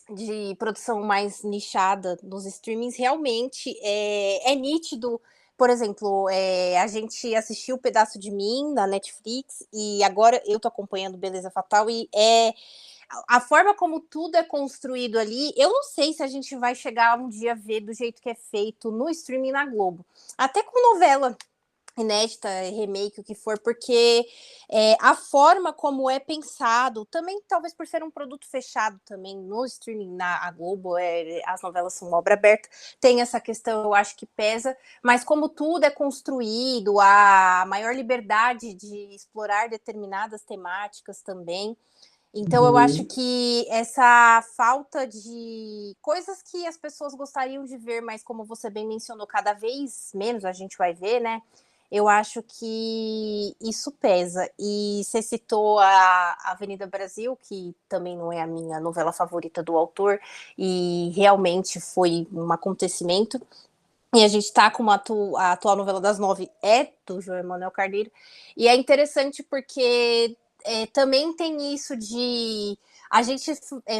de produção mais nichada nos streamings, realmente é nítido. Por exemplo, a gente assistiu o Pedaço de Mim na Netflix e agora eu tô acompanhando Beleza Fatal e a forma como tudo é construído ali, eu não sei se a gente vai chegar um dia a ver do jeito que é feito no streaming na Globo. Até com novela inédita, remake, o que for, porque a forma como é pensado, também talvez por ser um produto fechado também no streaming na Globo, as novelas são obra aberta, tem essa questão, eu acho que pesa, mas como tudo é construído, a maior liberdade de explorar determinadas temáticas também, então eu acho que essa falta de coisas que as pessoas gostariam de ver, mas como você bem mencionou, cada vez menos a gente vai ver, né? Eu acho que isso pesa. E você citou a Avenida Brasil, que também não é a minha novela favorita do autor, e realmente foi um acontecimento. E a gente está com a atual novela das 9 do João Emanuel Carneiro. E é interessante porque também tem isso de... A gente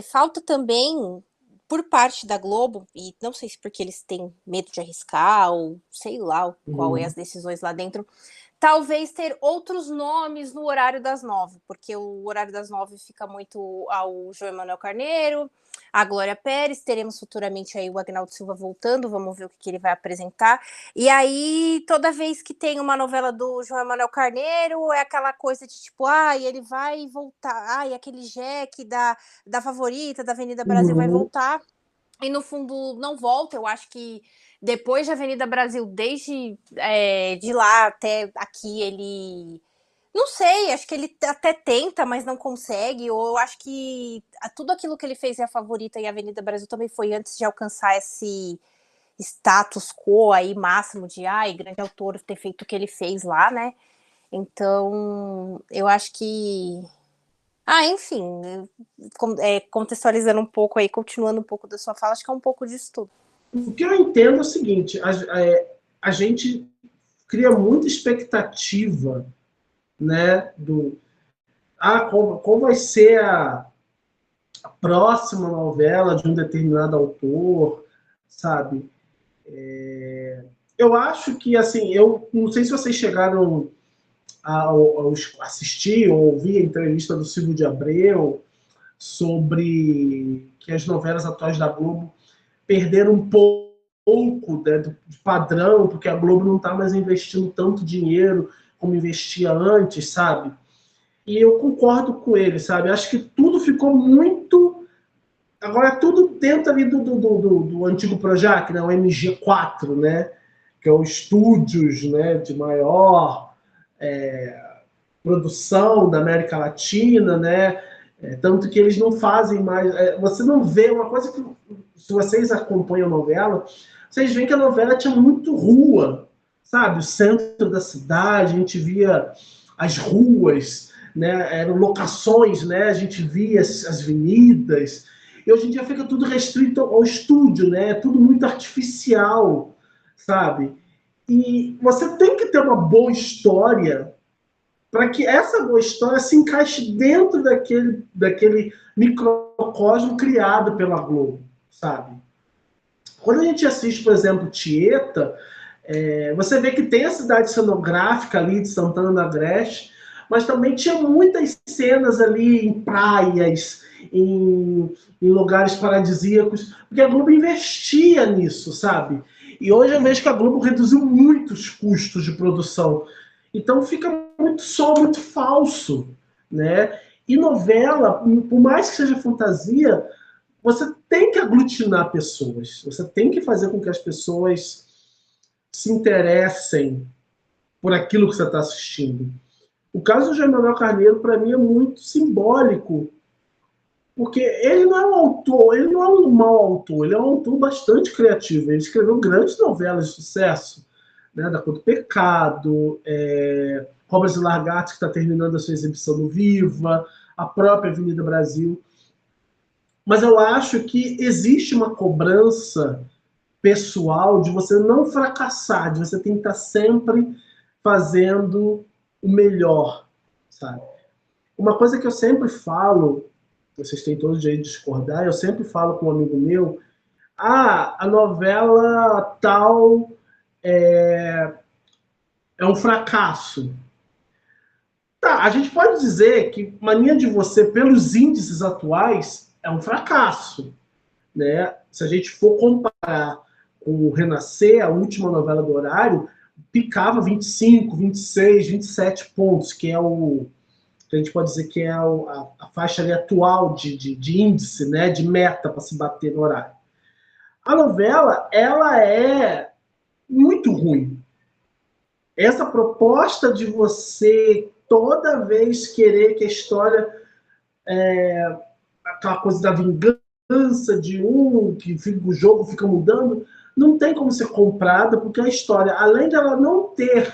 falta também por parte da Globo, e não sei se porque eles têm medo de arriscar, ou sei lá qual é as decisões lá dentro, talvez ter outros nomes no horário das 9, porque o horário das 9 fica muito ao João Emanuel Carneiro, a Glória Pérez, teremos futuramente aí o Agnaldo Silva voltando, vamos ver o que ele vai apresentar, e aí toda vez que tem uma novela do João Emanuel Carneiro, é aquela coisa de tipo, ele vai voltar, aquele Jack da Favorita, da Avenida Brasil vai voltar, e no fundo não volta. Eu acho que depois de Avenida Brasil, desde de lá até aqui, ele... Não sei, acho que ele até tenta, mas não consegue. Ou eu acho que tudo aquilo que ele fez em A Favorita e Avenida Brasil também foi antes de alcançar esse status quo aí máximo de grande autor ter feito o que ele fez lá, né? Então, eu acho que... enfim, contextualizando um pouco aí, continuando um pouco da sua fala, acho que é um pouco disso tudo.
O que eu entendo é o seguinte, a gente cria muita expectativa, né, qual vai ser a próxima novela de um determinado autor, sabe? Eu acho que, assim, eu não sei se vocês chegaram a assistir ou ouvir a entrevista do Silvio de Abreu sobre que as novelas atuais da Globo perderam um pouco, né, do padrão, porque a Globo não está mais investindo tanto dinheiro como investia antes, sabe? E eu concordo com ele, sabe? Acho que tudo ficou muito... Agora, tudo dentro ali do antigo Projac, né? O MG4, né? Que é o estúdios, né, de maior produção da América Latina, né? Tanto que eles não fazem mais... você não vê uma coisa que... Se vocês acompanham a novela, vocês veem que a novela tinha muito rua, sabe? O centro da cidade, a gente via as ruas, né? Eram locações, né? A gente via as avenidas. E hoje em dia fica tudo restrito ao estúdio, né? Tudo muito artificial, sabe? E você tem que ter uma boa história para que essa boa história se encaixe dentro daquele microcosmo criado pela Globo, sabe? Quando a gente assiste, por exemplo, Tieta, você vê que tem a cidade cenográfica ali de Santana do Agreste, mas também tinha muitas cenas ali em praias, em lugares paradisíacos, porque a Globo investia nisso, sabe? E hoje eu vejo que a Globo reduziu muito os custos de produção. Então fica muito falso, né? E novela, por mais que seja fantasia, você tem que aglutinar pessoas. Você tem que fazer com que as pessoas se interessem por aquilo que você está assistindo. O caso do João Manuel Carneiro, para mim, é muito simbólico, porque ele não é um autor, ele não é um mau autor, ele é um autor bastante criativo. Ele escreveu grandes novelas de sucesso, né, da Cor do Pecado, Cobras e Lagartos, que está terminando a sua exibição no Viva, a própria Avenida Brasil. Mas eu acho que existe uma cobrança pessoal de você não fracassar, de você tentar sempre fazendo o melhor, sabe? Uma coisa que eu sempre falo, vocês têm todo o direito de discordar, eu sempre falo com um amigo meu, a novela tal é um fracasso. Tá, a gente pode dizer que Mania de Você, pelos índices atuais, é um fracasso, né? Se a gente for comparar com o Renascer, a última novela do horário, picava 25, 26, 27 pontos, que é o que a gente pode dizer que é a faixa ali atual de índice, né, de meta para se bater no horário. A novela, ela é muito ruim. Essa proposta de você toda vez querer que a história, aquela coisa da vingança de que o jogo fica mudando, não tem como ser comprada, porque a história, além de ela não ter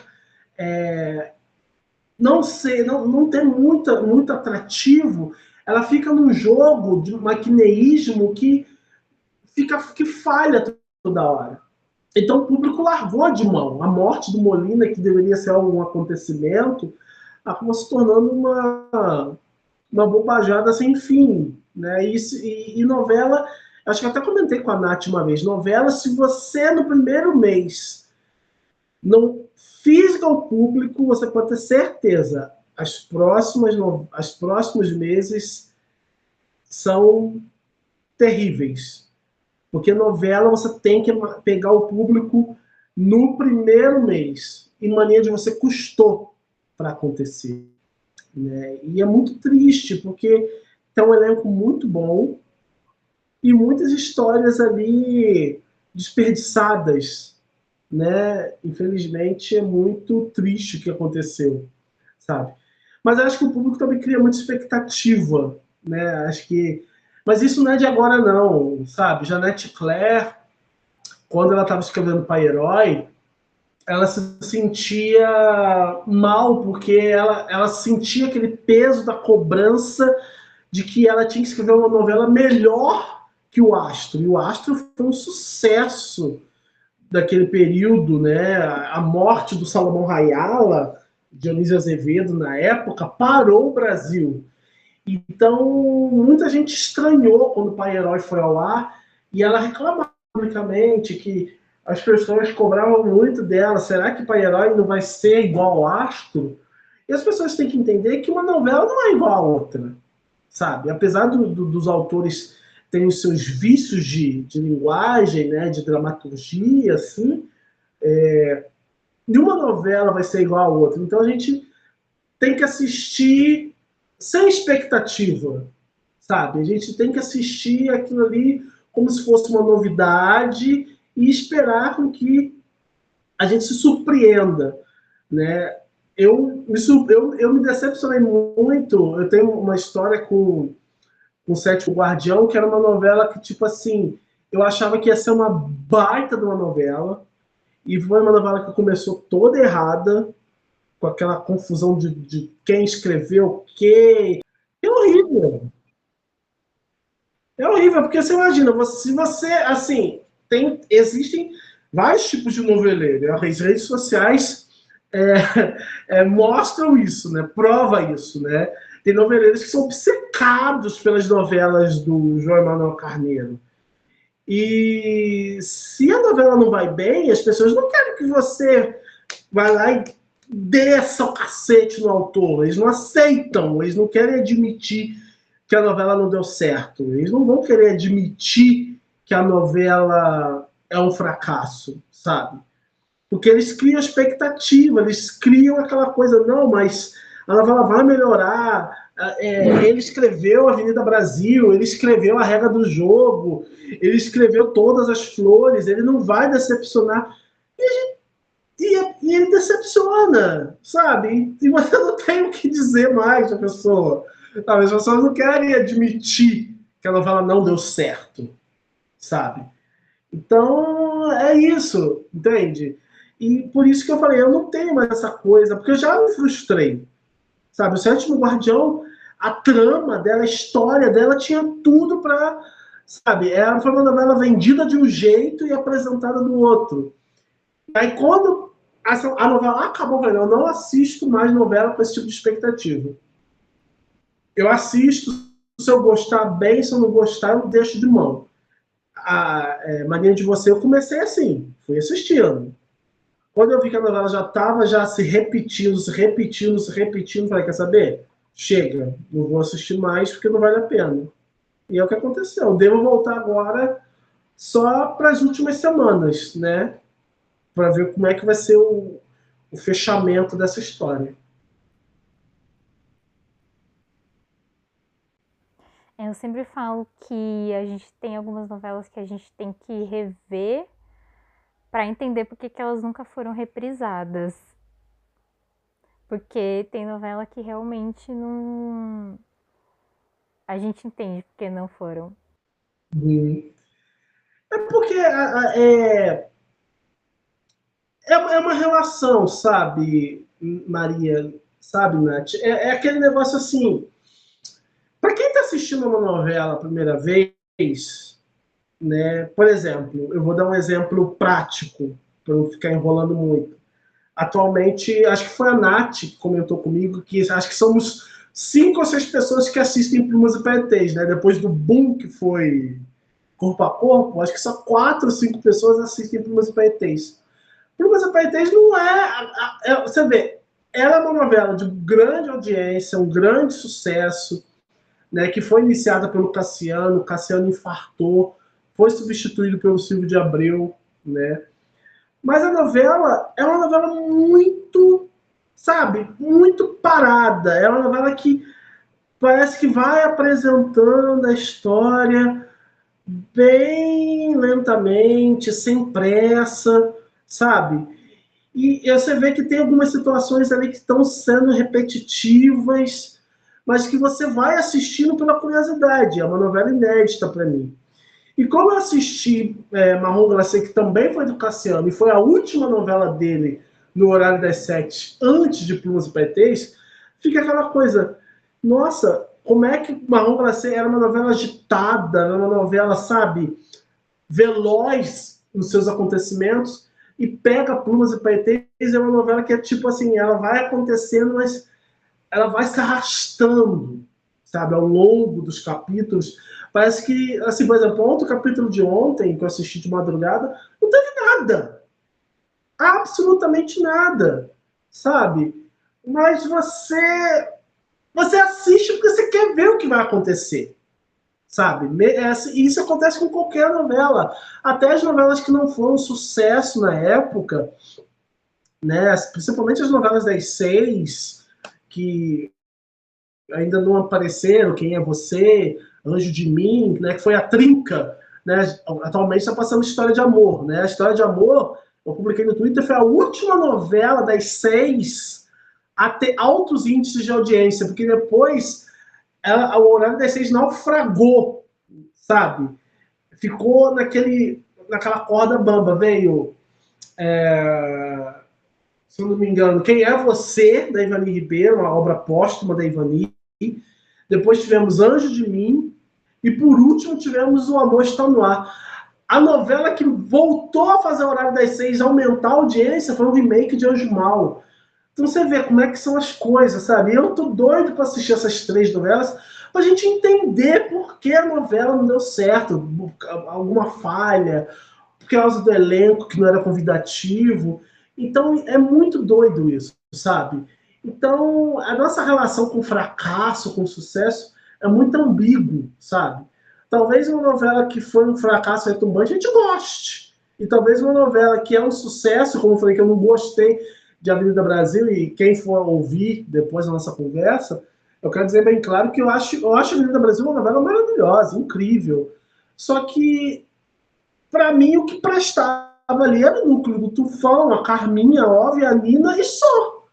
não ter muito atrativo, ela fica num jogo de maquineísmo que falha toda hora. Então o público largou de mão. A morte do Molina, que deveria ser um acontecimento, acabou se tornando uma bobajada sem fim, né? E novela, acho que eu até comentei com a Nath uma vez, novela, se você no primeiro mês não fisga o público, você pode ter certeza, os próximos meses são terríveis. Porque novela você tem que pegar o público no primeiro mês. E Mania de Você custou para acontecer, né? E é muito triste, porque tem um elenco muito bom e muitas histórias ali desperdiçadas, né? Infelizmente, é muito triste o que aconteceu, sabe? Mas acho que o público também cria muita expectativa, né? Acho que... Mas isso não é de agora, não, sabe? Janete Claire, quando ela estava escrevendo Pai Herói, ela se sentia mal, porque ela sentia aquele peso da cobrança de que ela tinha que escrever uma novela melhor que o Astro. E o Astro foi um sucesso daquele período, né? A morte do Salomão Rayala, Dionísio Azevedo, na época, parou o Brasil. Então, muita gente estranhou quando o Pai Herói foi ao ar, e ela reclamava publicamente que as pessoas cobravam muito dela. Será que Pai Herói não vai ser igual ao Astro? E as pessoas têm que entender que uma novela não é igual a outra, sabe? Apesar dos autores terem os seus vícios de linguagem, né, de dramaturgia, assim, nenhuma novela vai ser igual a outra. Então a gente tem que assistir sem expectativa, sabe? A gente tem que assistir aquilo ali como se fosse uma novidade e esperar com que a gente se surpreenda, né? Eu me decepcionei muito. Eu tenho uma história com O Sétimo Guardião, que era uma novela que, tipo assim, eu achava que ia ser uma baita de uma novela, e foi uma novela que começou toda errada, com aquela confusão de quem escreveu o quê. É horrível. É horrível, porque você imagina, se você, assim, existem vários tipos de noveleiro. As redes sociais mostram isso, né? Prova isso, né? Tem noveleiros que são obcecados pelas novelas do João Manuel Carneiro. E se a novela não vai bem, as pessoas não querem que você vá lá e desça o cacete no autor. Eles não aceitam, eles não querem admitir que a novela não deu certo. Eles não vão querer admitir que a novela é um fracasso, sabe? Porque eles criam expectativa, eles criam aquela coisa, não, mas a novela vai melhorar. Ele escreveu Avenida Brasil, ele escreveu A Regra do Jogo, ele escreveu Todas as Flores, ele não vai decepcionar. E ele decepciona. funciona, sabe? E você não tem o que dizer mais da pessoa. Sabe? As pessoas não querem admitir que a novela não deu certo, sabe? Então, é isso, entende? E por isso que eu falei, eu não tenho mais essa coisa, porque eu já me frustrei, sabe? O Sétimo Guardião, a trama dela, a história dela tinha tudo para, sabe? Ela foi uma novela vendida de um jeito e apresentada do outro. Aí quando a novela acabou, eu falei, eu não assisto mais novela com esse tipo de expectativa. Eu assisto, se eu gostar bem, se eu não gostar, eu deixo de mão. A Mania de Você, eu comecei assim, fui assistindo. Quando eu vi que a novela já estava se repetindo, falei, quer saber? Chega, não vou assistir mais porque não vale a pena. E é o que aconteceu. Eu devo voltar agora só para as últimas semanas, né? Para ver como é que vai ser o fechamento dessa história.
Eu sempre falo que a gente tem algumas novelas que a gente tem que rever para entender por que elas nunca foram reprisadas. Porque tem novela que realmente não. A gente entende porque não foram.
É porque é uma relação, sabe, Maria, sabe, Nath? É aquele negócio assim. Para quem está assistindo uma novela a primeira vez, né? Por exemplo, eu vou dar um exemplo prático, para não ficar enrolando muito. Atualmente, acho que foi a Nath que comentou comigo que acho que somos 5 ou 6 pessoas que assistem Plumas e Paetês, né? Depois do boom que foi Corpo a Corpo, acho que só 4 ou 5 pessoas assistem Plumas e Paetês. Plumas e Paetês não você vê, ela é uma novela de grande audiência, um grande sucesso, né, que foi iniciada pelo Cassiano. O Cassiano infartou, foi substituído pelo Silvio de Abreu, né? Mas a novela é uma novela muito, sabe, muito parada. É uma novela que parece que vai apresentando a história bem lentamente, sem pressa, sabe? E você vê que tem algumas situações ali que estão sendo repetitivas, mas que você vai assistindo pela curiosidade. É uma novela inédita para mim. E como eu assisti Marrom Glacê, que também foi do Cassiano, e foi a última novela dele no horário das 7, antes de Plumas e Paetês, fica aquela coisa, nossa, como é que Marrom Glacê era uma novela agitada, era uma novela, sabe, veloz nos seus acontecimentos, e pega Plumas e Paetês, é uma novela que é tipo assim, ela vai acontecendo, mas ela vai se arrastando, sabe, ao longo dos capítulos. Parece que, assim, por exemplo, ontem, o capítulo de ontem, que eu assisti de madrugada, não teve nada. Absolutamente nada, sabe? Mas você assiste porque você quer ver o que vai acontecer, sabe? E isso acontece com qualquer novela. Até as novelas que não foram sucesso na época, né? Principalmente as novelas das 6, que ainda não apareceram, Quem é Você, Anjo de Mim, né, que foi a trinca, né, atualmente está passando História de Amor, né, a História de Amor, eu publiquei no Twitter, foi a última novela das 6 a ter altos índices de audiência, porque depois o horário das 6 naufragou, sabe, ficou naquela corda bamba, veio se eu não me engano, Quem é Você, da Ivani Ribeiro, uma obra póstuma da Ivani. Depois tivemos Anjo de Mim. E por último tivemos O Amor Está no Ar. A novela que voltou a fazer o horário das 6, aumentar a audiência, foi um remake de Anjo Mal. Então você vê como é que são as coisas, sabe? Eu tô doido para assistir essas 3 novelas para a gente entender por que a novela não deu certo, alguma falha, por causa do elenco que não era convidativo. Então, é muito doido isso, sabe? Então, a nossa relação com fracasso, com sucesso, é muito ambíguo, sabe? Talvez uma novela que foi um fracasso retumbante a gente goste. E talvez uma novela que é um sucesso, como eu falei que eu não gostei de Avenida Brasil, e quem for ouvir depois da nossa conversa, eu quero dizer bem claro que eu acho Avenida Brasil uma novela maravilhosa, incrível. Só que, para mim, o que prestava ali era o núcleo do Tufão, a Carminha, a Óbvio, a Nina e só.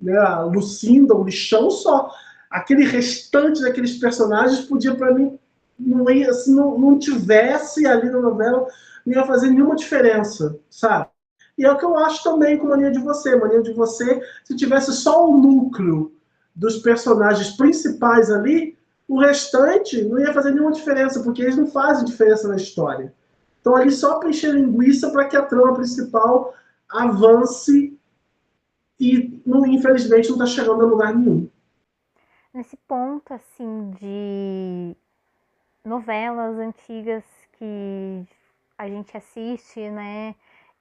Né? A Lucinda, o Lixão só. Aquele restante daqueles personagens podia, para mim, não ia, se não tivesse ali na novela, não ia fazer nenhuma diferença, sabe? E é o que eu acho também com Mania de Você. Mania de Você, se tivesse só o núcleo dos personagens principais ali, o restante não ia fazer nenhuma diferença, porque eles não fazem diferença na história. Então, ali só para encher linguiça para que a trama principal avance e, infelizmente, não está chegando a lugar nenhum.
Nesse ponto, assim, de novelas antigas que a gente assiste, né?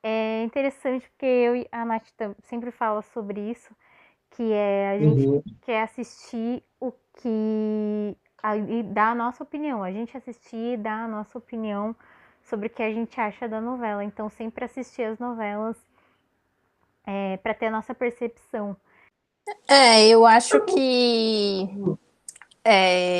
É interessante porque eu e a Nath sempre fala sobre isso, que é a gente quer assistir o que... e dar a nossa opinião. A gente assistir e dar a nossa opinião sobre o que a gente acha da novela. Então, sempre assistir as novelas para ter a nossa percepção.
Eu acho que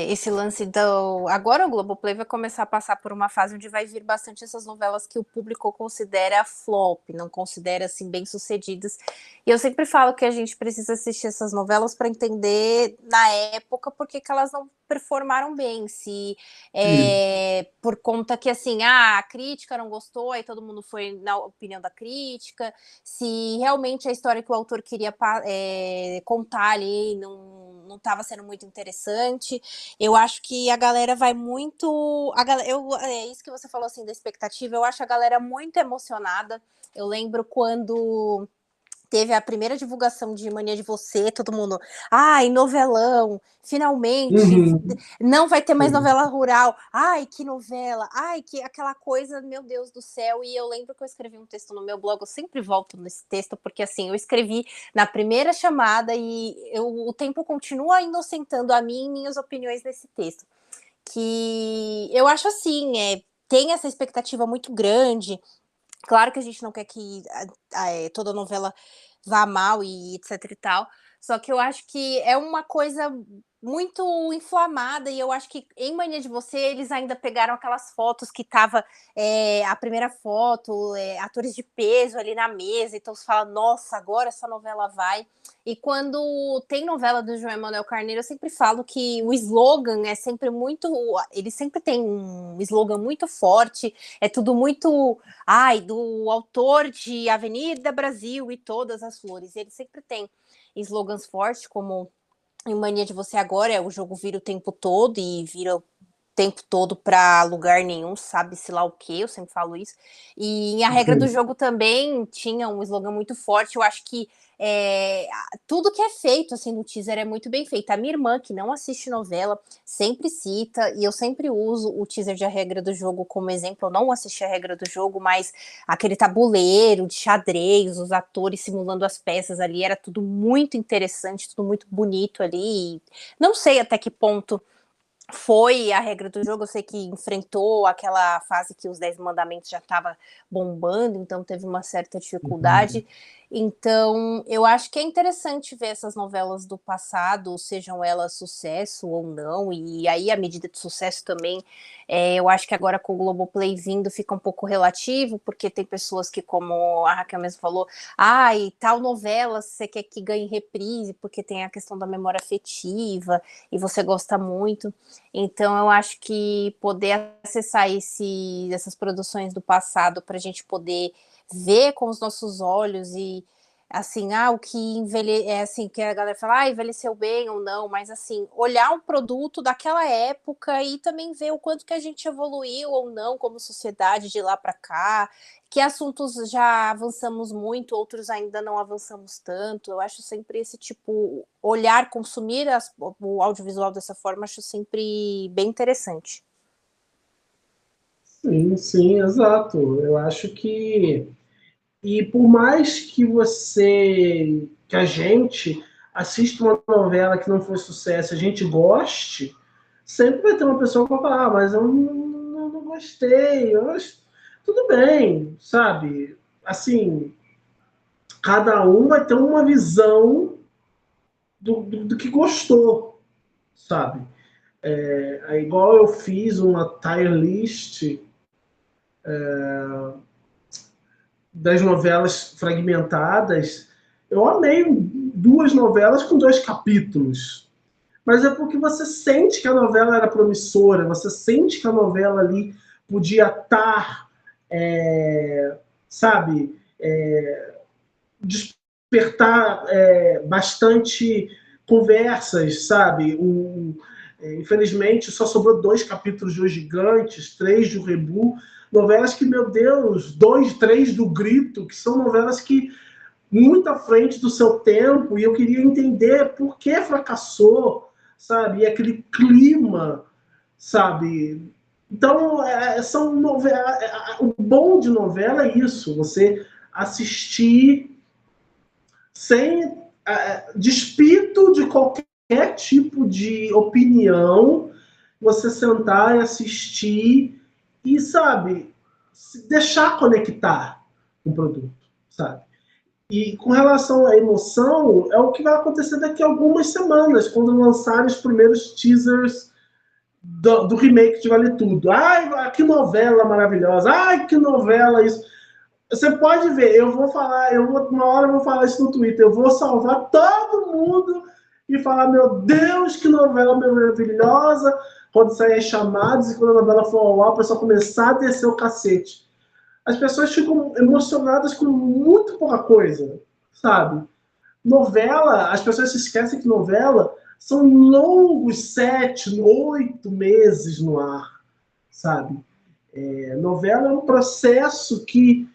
esse lance do... Agora o Globoplay vai começar a passar por uma fase onde vai vir bastante essas novelas que o público considera flop, não considera, assim, bem-sucedidas. E eu sempre falo que a gente precisa assistir essas novelas para entender, na época, por que elas não performaram bem. Se por conta que, assim, a crítica não gostou, aí todo mundo foi na opinião da crítica. Se realmente a história que o autor queria contar ali não estava sendo muito interessante. Eu acho que a galera vai muito... é isso que você falou, assim, da expectativa. Eu acho a galera muito emocionada. Eu lembro quando teve a primeira divulgação de Mania de Você, todo mundo, ai, novelão, finalmente, não vai ter mais novela rural, ai, que novela, ai, que aquela coisa, meu Deus do céu. E eu lembro que eu escrevi um texto no meu blog, eu sempre volto nesse texto, porque assim, eu escrevi na primeira chamada e o tempo continua inocentando a mim e minhas opiniões nesse texto, que eu acho assim, tem essa expectativa muito grande. Claro que a gente não quer que toda novela vá mal e etc e tal, só que eu acho que é uma coisa muito inflamada, e eu acho que em Mania de Você eles ainda pegaram aquelas fotos que tava a primeira foto, atores de peso ali na mesa, então você fala, nossa, agora essa novela vai. E quando tem novela do João Emanuel Carneiro, eu sempre falo que o slogan é sempre muito... Ele sempre tem um slogan muito forte, é tudo muito... do autor de Avenida Brasil e Todas as Flores. Ele sempre tem slogans fortes, como em Mania de Você agora, o jogo vira o tempo todo e vira o tempo todo para lugar nenhum, sabe-se lá o que, eu sempre falo isso. E a regra do jogo também tinha um slogan muito forte. Eu acho que tudo que é feito assim no teaser é muito bem feito. A minha irmã, que não assiste novela, sempre cita, e eu sempre uso o teaser de A Regra do Jogo como exemplo. Eu não assisti A Regra do Jogo, mas aquele tabuleiro de xadrez, os atores simulando as peças ali, era tudo muito interessante, tudo muito bonito ali. E não sei até que ponto foi a regra do jogo. Eu sei que enfrentou aquela fase que os 10 mandamentos já estava bombando, então teve uma certa dificuldade. Então, eu acho que é interessante ver essas novelas do passado, sejam elas sucesso ou não, e aí a medida de sucesso também, eu acho que agora com o Globoplay vindo fica um pouco relativo, porque tem pessoas que, como a Raquel mesmo falou, e tal novela você quer que ganhe reprise, porque tem a questão da memória afetiva, e você gosta muito. Então, eu acho que poder acessar essas produções do passado para a gente poder ver com os nossos olhos e, assim, o que assim, que a galera fala, envelheceu bem ou não, mas, assim, olhar um produto daquela época e também ver o quanto que a gente evoluiu ou não como sociedade de lá para cá, que assuntos já avançamos muito, outros ainda não avançamos tanto. Eu acho sempre esse tipo, olhar, consumir o audiovisual dessa forma, acho sempre bem interessante.
Sim, sim, exato. Eu acho que... E por mais que a gente assista uma novela que não foi sucesso, a gente goste, sempre vai ter uma pessoa que vai falar, mas eu não gostei. Tudo bem, sabe? Assim, cada um vai ter uma visão do que gostou, sabe? Igual eu fiz uma tier list das novelas fragmentadas, eu amei 2 novelas com 2 capítulos. Mas é porque você sente que a novela era promissora, você sente que a novela ali podia estar, sabe, despertar bastante conversas, sabe? Infelizmente, só sobrou 2 capítulos de Os Gigantes, 3 do Rebu, novelas que, meu Deus, 2, 3 do Grito, que são novelas que muito à frente do seu tempo, e eu queria entender por que fracassou, sabe? E aquele clima, sabe? Então, são novelas. O bom de novela é isso, você assistir sem despito de qualquer tipo de opinião, você sentar e assistir e, sabe, se deixar conectar com o produto, sabe? E com relação à emoção, é o que vai acontecer daqui a algumas semanas, quando lançarem os primeiros teasers do remake de Vale Tudo. Ai, que novela maravilhosa! Ai, que novela isso! Você pode ver, uma hora eu vou falar isso no Twitter, eu vou salvar todo mundo e falar, meu Deus, que novela maravilhosa, quando sair as chamadas e quando a novela for ao ar, o pessoal começar a descer o cacete. As pessoas ficam emocionadas com muito pouca coisa, sabe? Novela, as pessoas se esquecem que novela são longos 7, 8 meses no ar, sabe? Novela é um processo que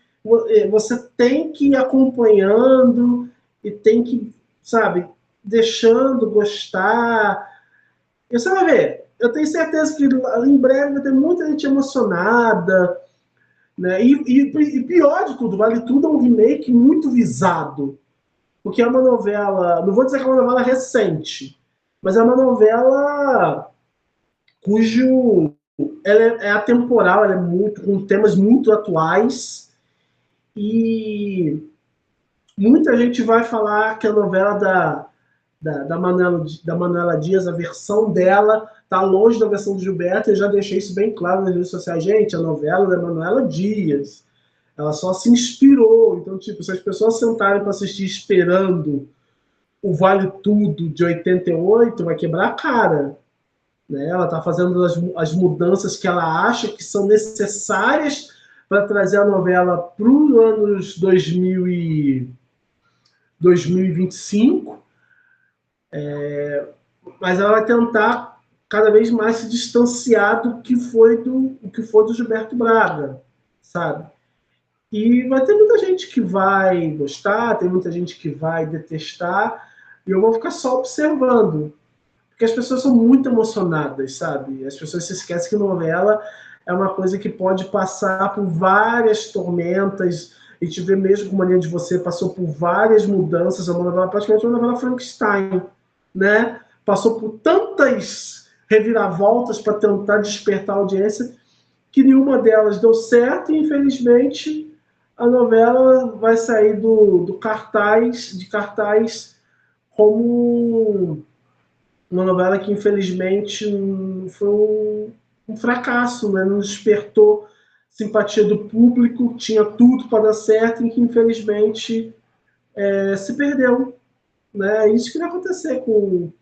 você tem que ir acompanhando e tem que, sabe, deixando gostar. E você vai ver, eu tenho certeza que em breve vai ter muita gente emocionada, né? E pior de tudo, Vale Tudo é um remake muito visado, porque é uma novela, não vou dizer que é uma novela recente, mas é uma novela cujo ela é atemporal, ela é muito com temas muito atuais e muita gente vai falar que a novela da Manuela Dias, a versão dela está longe da versão do Gilberto. Eu já deixei isso bem claro nas redes sociais. Gente, a novela da Manuela Dias, ela só se inspirou. Então, tipo, se as pessoas sentarem para assistir esperando o Vale Tudo de 88, vai quebrar a cara. Né? Ela está fazendo as mudanças que ela acha que são necessárias para trazer a novela para os anos 2025, mas ela vai tentar cada vez mais se distanciar do que foi do Gilberto Braga, sabe? E vai ter muita gente que vai gostar, tem muita gente que vai detestar, e eu vou ficar só observando. Porque as pessoas são muito emocionadas, sabe? As pessoas se esquecem que novela é uma coisa que pode passar por várias tormentas, e te ver mesmo com Mania de Você, passou por várias mudanças, é uma novela, praticamente uma novela Frankenstein, né? Passou por tantas reviravoltas para tentar despertar a audiência, que nenhuma delas deu certo, e infelizmente a novela vai sair de cartaz como uma novela que infelizmente foi um fracasso, né? Não despertou simpatia do público, tinha tudo para dar certo e que infelizmente se perdeu. Né? É isso que vai acontecer com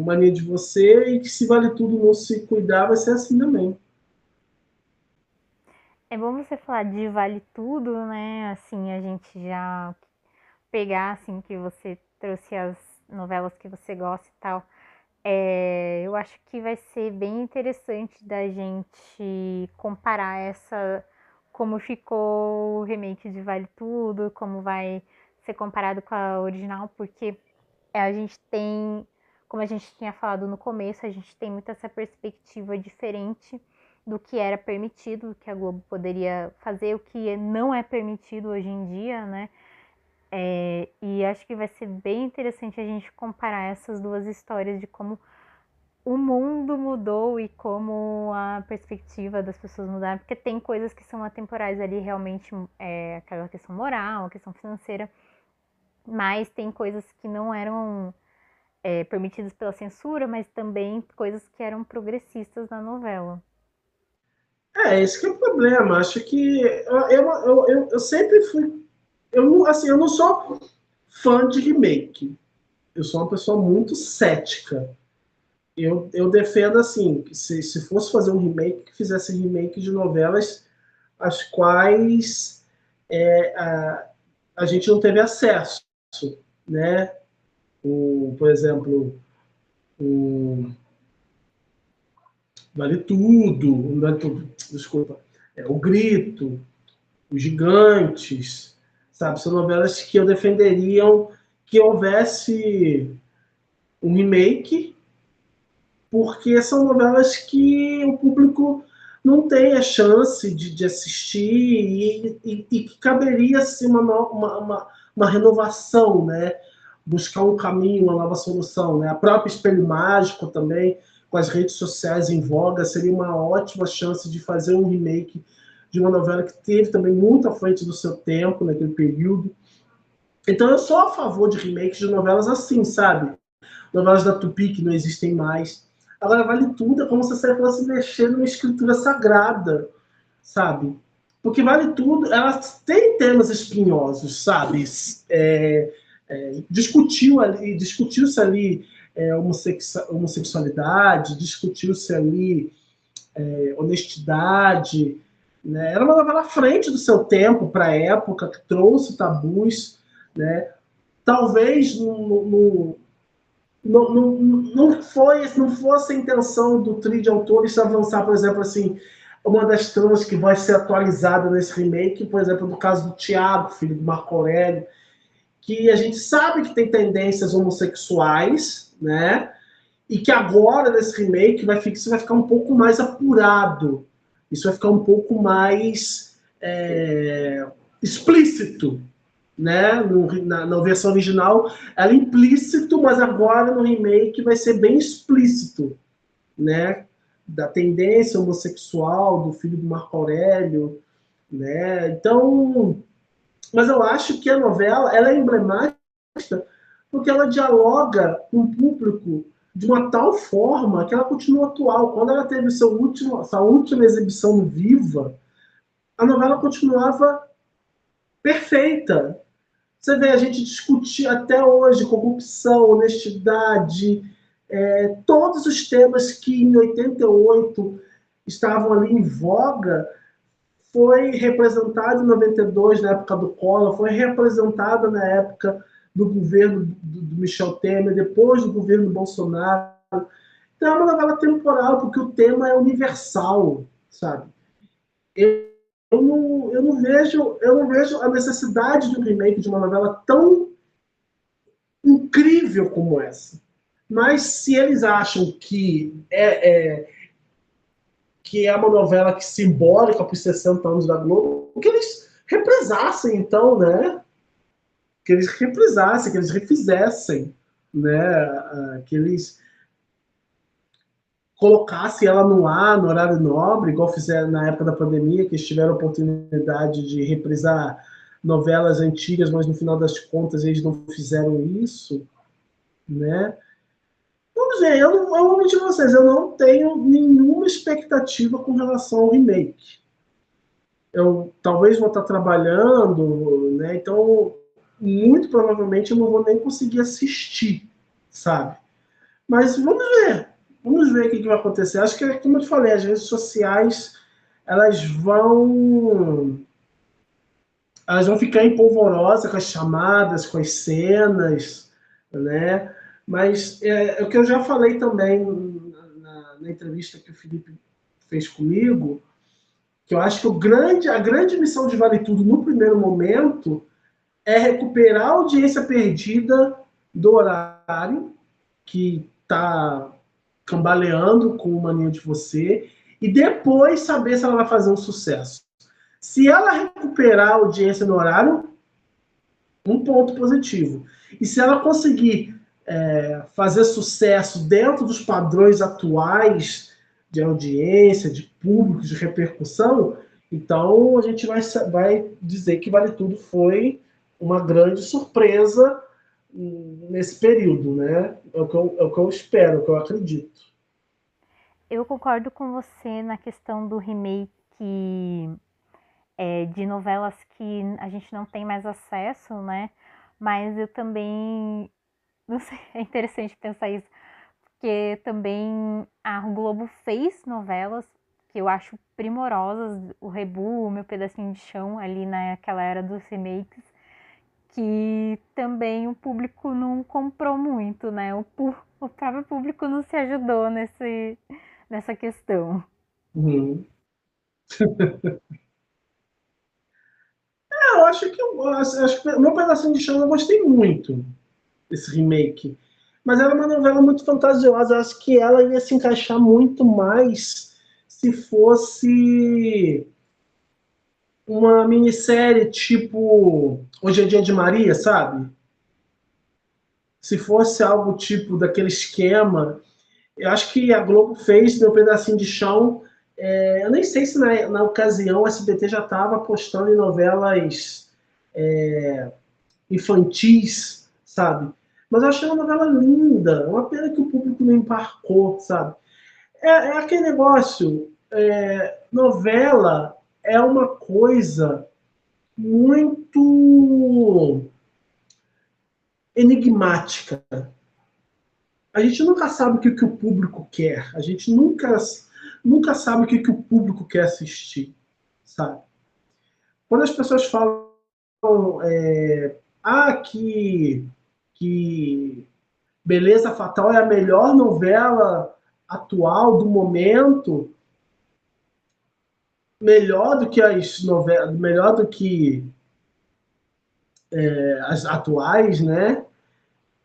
Mania de Você, e que se Vale Tudo não se cuidar, vai ser assim também.
É bom você falar de Vale Tudo, né? Assim, a gente já pegar, assim, que você trouxe as novelas que você gosta e tal. Eu acho que vai ser bem interessante da gente comparar como ficou o remake de Vale Tudo, como vai ser comparado com a original, porque a gente tem, como a gente tinha falado no começo, a gente tem muito essa perspectiva diferente do que era permitido, do que a Globo poderia fazer, o que não é permitido hoje em dia, né? E acho que vai ser bem interessante a gente comparar essas duas histórias de como o mundo mudou e como a perspectiva das pessoas mudaram, porque tem coisas que são atemporais ali, realmente, aquela questão moral, a questão financeira, mas tem coisas que não eram permitidas pela censura, mas também coisas que eram progressistas na novela.
Esse que é o problema. Acho que eu sempre fui. Eu não sou fã de remake. Eu sou uma pessoa muito cética. Eu defendo assim, que se fosse fazer um remake, que fizesse remake de novelas às quais a gente não teve acesso, né? Por exemplo, o Vale Tudo, desculpa, o Grito, os Gigantes, sabe? São novelas que eu defenderiam que houvesse um remake, porque são novelas que o público não tem a chance de assistir e que caberia assim, uma renovação, né? Buscar um caminho, uma nova solução. Né? A própria Espelho Mágico também, com as redes sociais em voga, seria uma ótima chance de fazer um remake de uma novela que teve também muito à frente do seu tempo, naquele período. Então eu sou a favor de remakes de novelas assim, sabe? Novelas da Tupi que não existem mais. Agora, Vale Tudo é como se você fosse mexer numa escritura sagrada, sabe? Porque Vale Tudo, ela tem temas espinhosos, sabe? Discutiu-se ali homossexualidade, discutiu-se ali honestidade, né? Era uma novela à frente do seu tempo, para a época, que trouxe tabus, né? Talvez não fosse a intenção do trio de autores avançar, por exemplo, assim, uma das tramas que vai ser atualizada nesse remake, por exemplo, no caso do Tiago, filho do Marco Aurélio, que a gente sabe que tem tendências homossexuais, né? E que agora, nesse remake, isso vai ficar um pouco mais apurado. Isso vai ficar um pouco mais explícito, né? Na versão original era implícito, mas agora no remake vai ser bem explícito, né? Da tendência homossexual do filho do Marco Aurélio, né? Então, mas eu acho que a novela ela é emblemática porque ela dialoga com o público de uma tal forma que ela continua atual. Quando ela teve sua última exibição no Viva, a novela continuava perfeita. Você vê, a gente discutir até hoje corrupção, honestidade, todos os temas que em 88 estavam ali em voga, foi representado em 92, na época do Collor, foi representado na época do governo do Michel Temer, depois do governo Bolsonaro. Então é uma novela temporal, porque o tema é universal, sabe? Eu não vejo a necessidade de um remake de uma novela tão incrível como essa. Mas se eles acham que é uma novela que simbólica para os 60 anos da Globo, que eles reprisassem, então, né? Que eles reprisassem, que eles refizessem, né? Que eles colocassem ela no ar, no horário nobre, igual fizeram na época da pandemia, que eles tiveram a oportunidade de reprisar novelas antigas, mas no final das contas eles não fizeram isso, né? Vamos ver, eu vou mentir pra vocês, eu não tenho nenhuma expectativa com relação ao remake. Eu talvez vou estar trabalhando, né? Então, muito provavelmente eu não vou nem conseguir assistir, sabe? Mas vamos ver o que vai acontecer. Acho que, como eu te falei, as redes sociais elas vão ficar empolvorosas com as chamadas, com as cenas, né? Mas é o que eu já falei também na entrevista que o Felipe fez comigo, que eu acho que a grande missão de Vale Tudo no primeiro momento é recuperar a audiência perdida do horário, que está cambaleando com o Mania de Você, e depois saber se ela vai fazer um sucesso. Se ela recuperar a audiência no horário, um ponto positivo. E se ela conseguir fazer sucesso dentro dos padrões atuais de audiência, de público, de repercussão, então a gente vai dizer que Vale Tudo foi uma grande surpresa nesse período, né? É o que eu espero, é o que eu acredito.
Eu concordo com você na questão do remake de novelas que a gente não tem mais acesso, né? Mas eu também, não sei, é interessante pensar isso, porque também a Globo fez novelas que eu acho primorosas, o Rebu, o Meu Pedacinho de Chão, ali naquela era dos remakes, que também o público não comprou muito, né? O próprio público não se ajudou nessa questão.
Uhum. Eu acho que o Meu Pedacinho de Chão eu gostei muito desse remake. Mas era uma novela muito fantasiosa. Eu acho que ela ia se encaixar muito mais se fosse uma minissérie tipo Hoje é Dia de Maria, sabe? Se fosse algo tipo daquele esquema. Eu acho que a Globo fez Meu Pedacinho de Chão. Eu nem sei se na ocasião o SBT já estava apostando em novelas infantis, sabe? Mas eu achei uma novela linda. Uma pena que o público não embarcou, sabe? É aquele negócio. Novela é uma coisa muito enigmática. A gente nunca sabe o que o público quer. A gente nunca sabe o que o público quer assistir, sabe? Quando as pessoas falam que Beleza Fatal é a melhor novela atual do momento, melhor do que as novelas, melhor do que as atuais, né?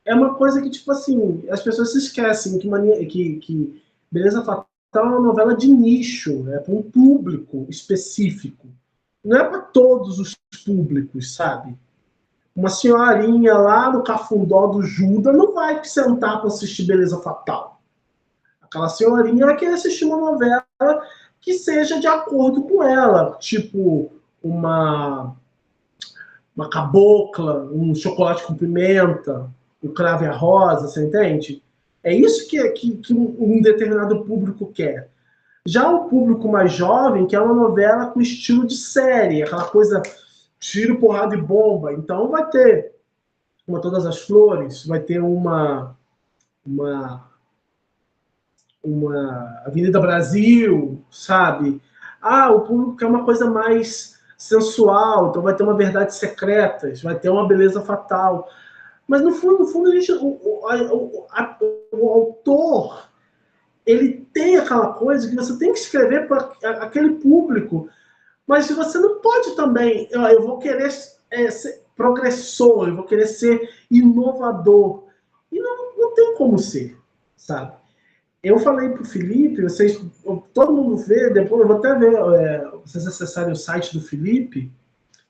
É uma coisa que, tipo assim, as pessoas se esquecem que Beleza Fatal é uma novela de nicho, é para um público específico. Não é para todos os públicos, sabe? Uma senhorinha lá no Cafundó do Judas não vai sentar para assistir Beleza Fatal. Aquela senhorinha vai querer assistir uma novela que seja de acordo com ela, tipo uma cabocla, um chocolate com pimenta, o cravo e a rosa, você entende? É isso que um determinado público quer. Já o público mais jovem quer uma novela com estilo de série, aquela coisa tiro, porrada e bomba. Então vai ter uma Todas as Flores, vai ter uma Avenida Brasil, sabe? O público quer uma coisa mais sensual, então vai ter uma Verdades Secretas, vai ter uma Beleza Fatal. Mas no fundo o autor ele tem aquela coisa que você tem que escrever para aquele público, mas você não pode também, eu vou querer ser progressor, eu vou querer ser inovador. E não tem como ser, sabe? Eu falei para o Felipe, todo mundo vê, depois eu vou até ver, vocês acessarem o site do Felipe,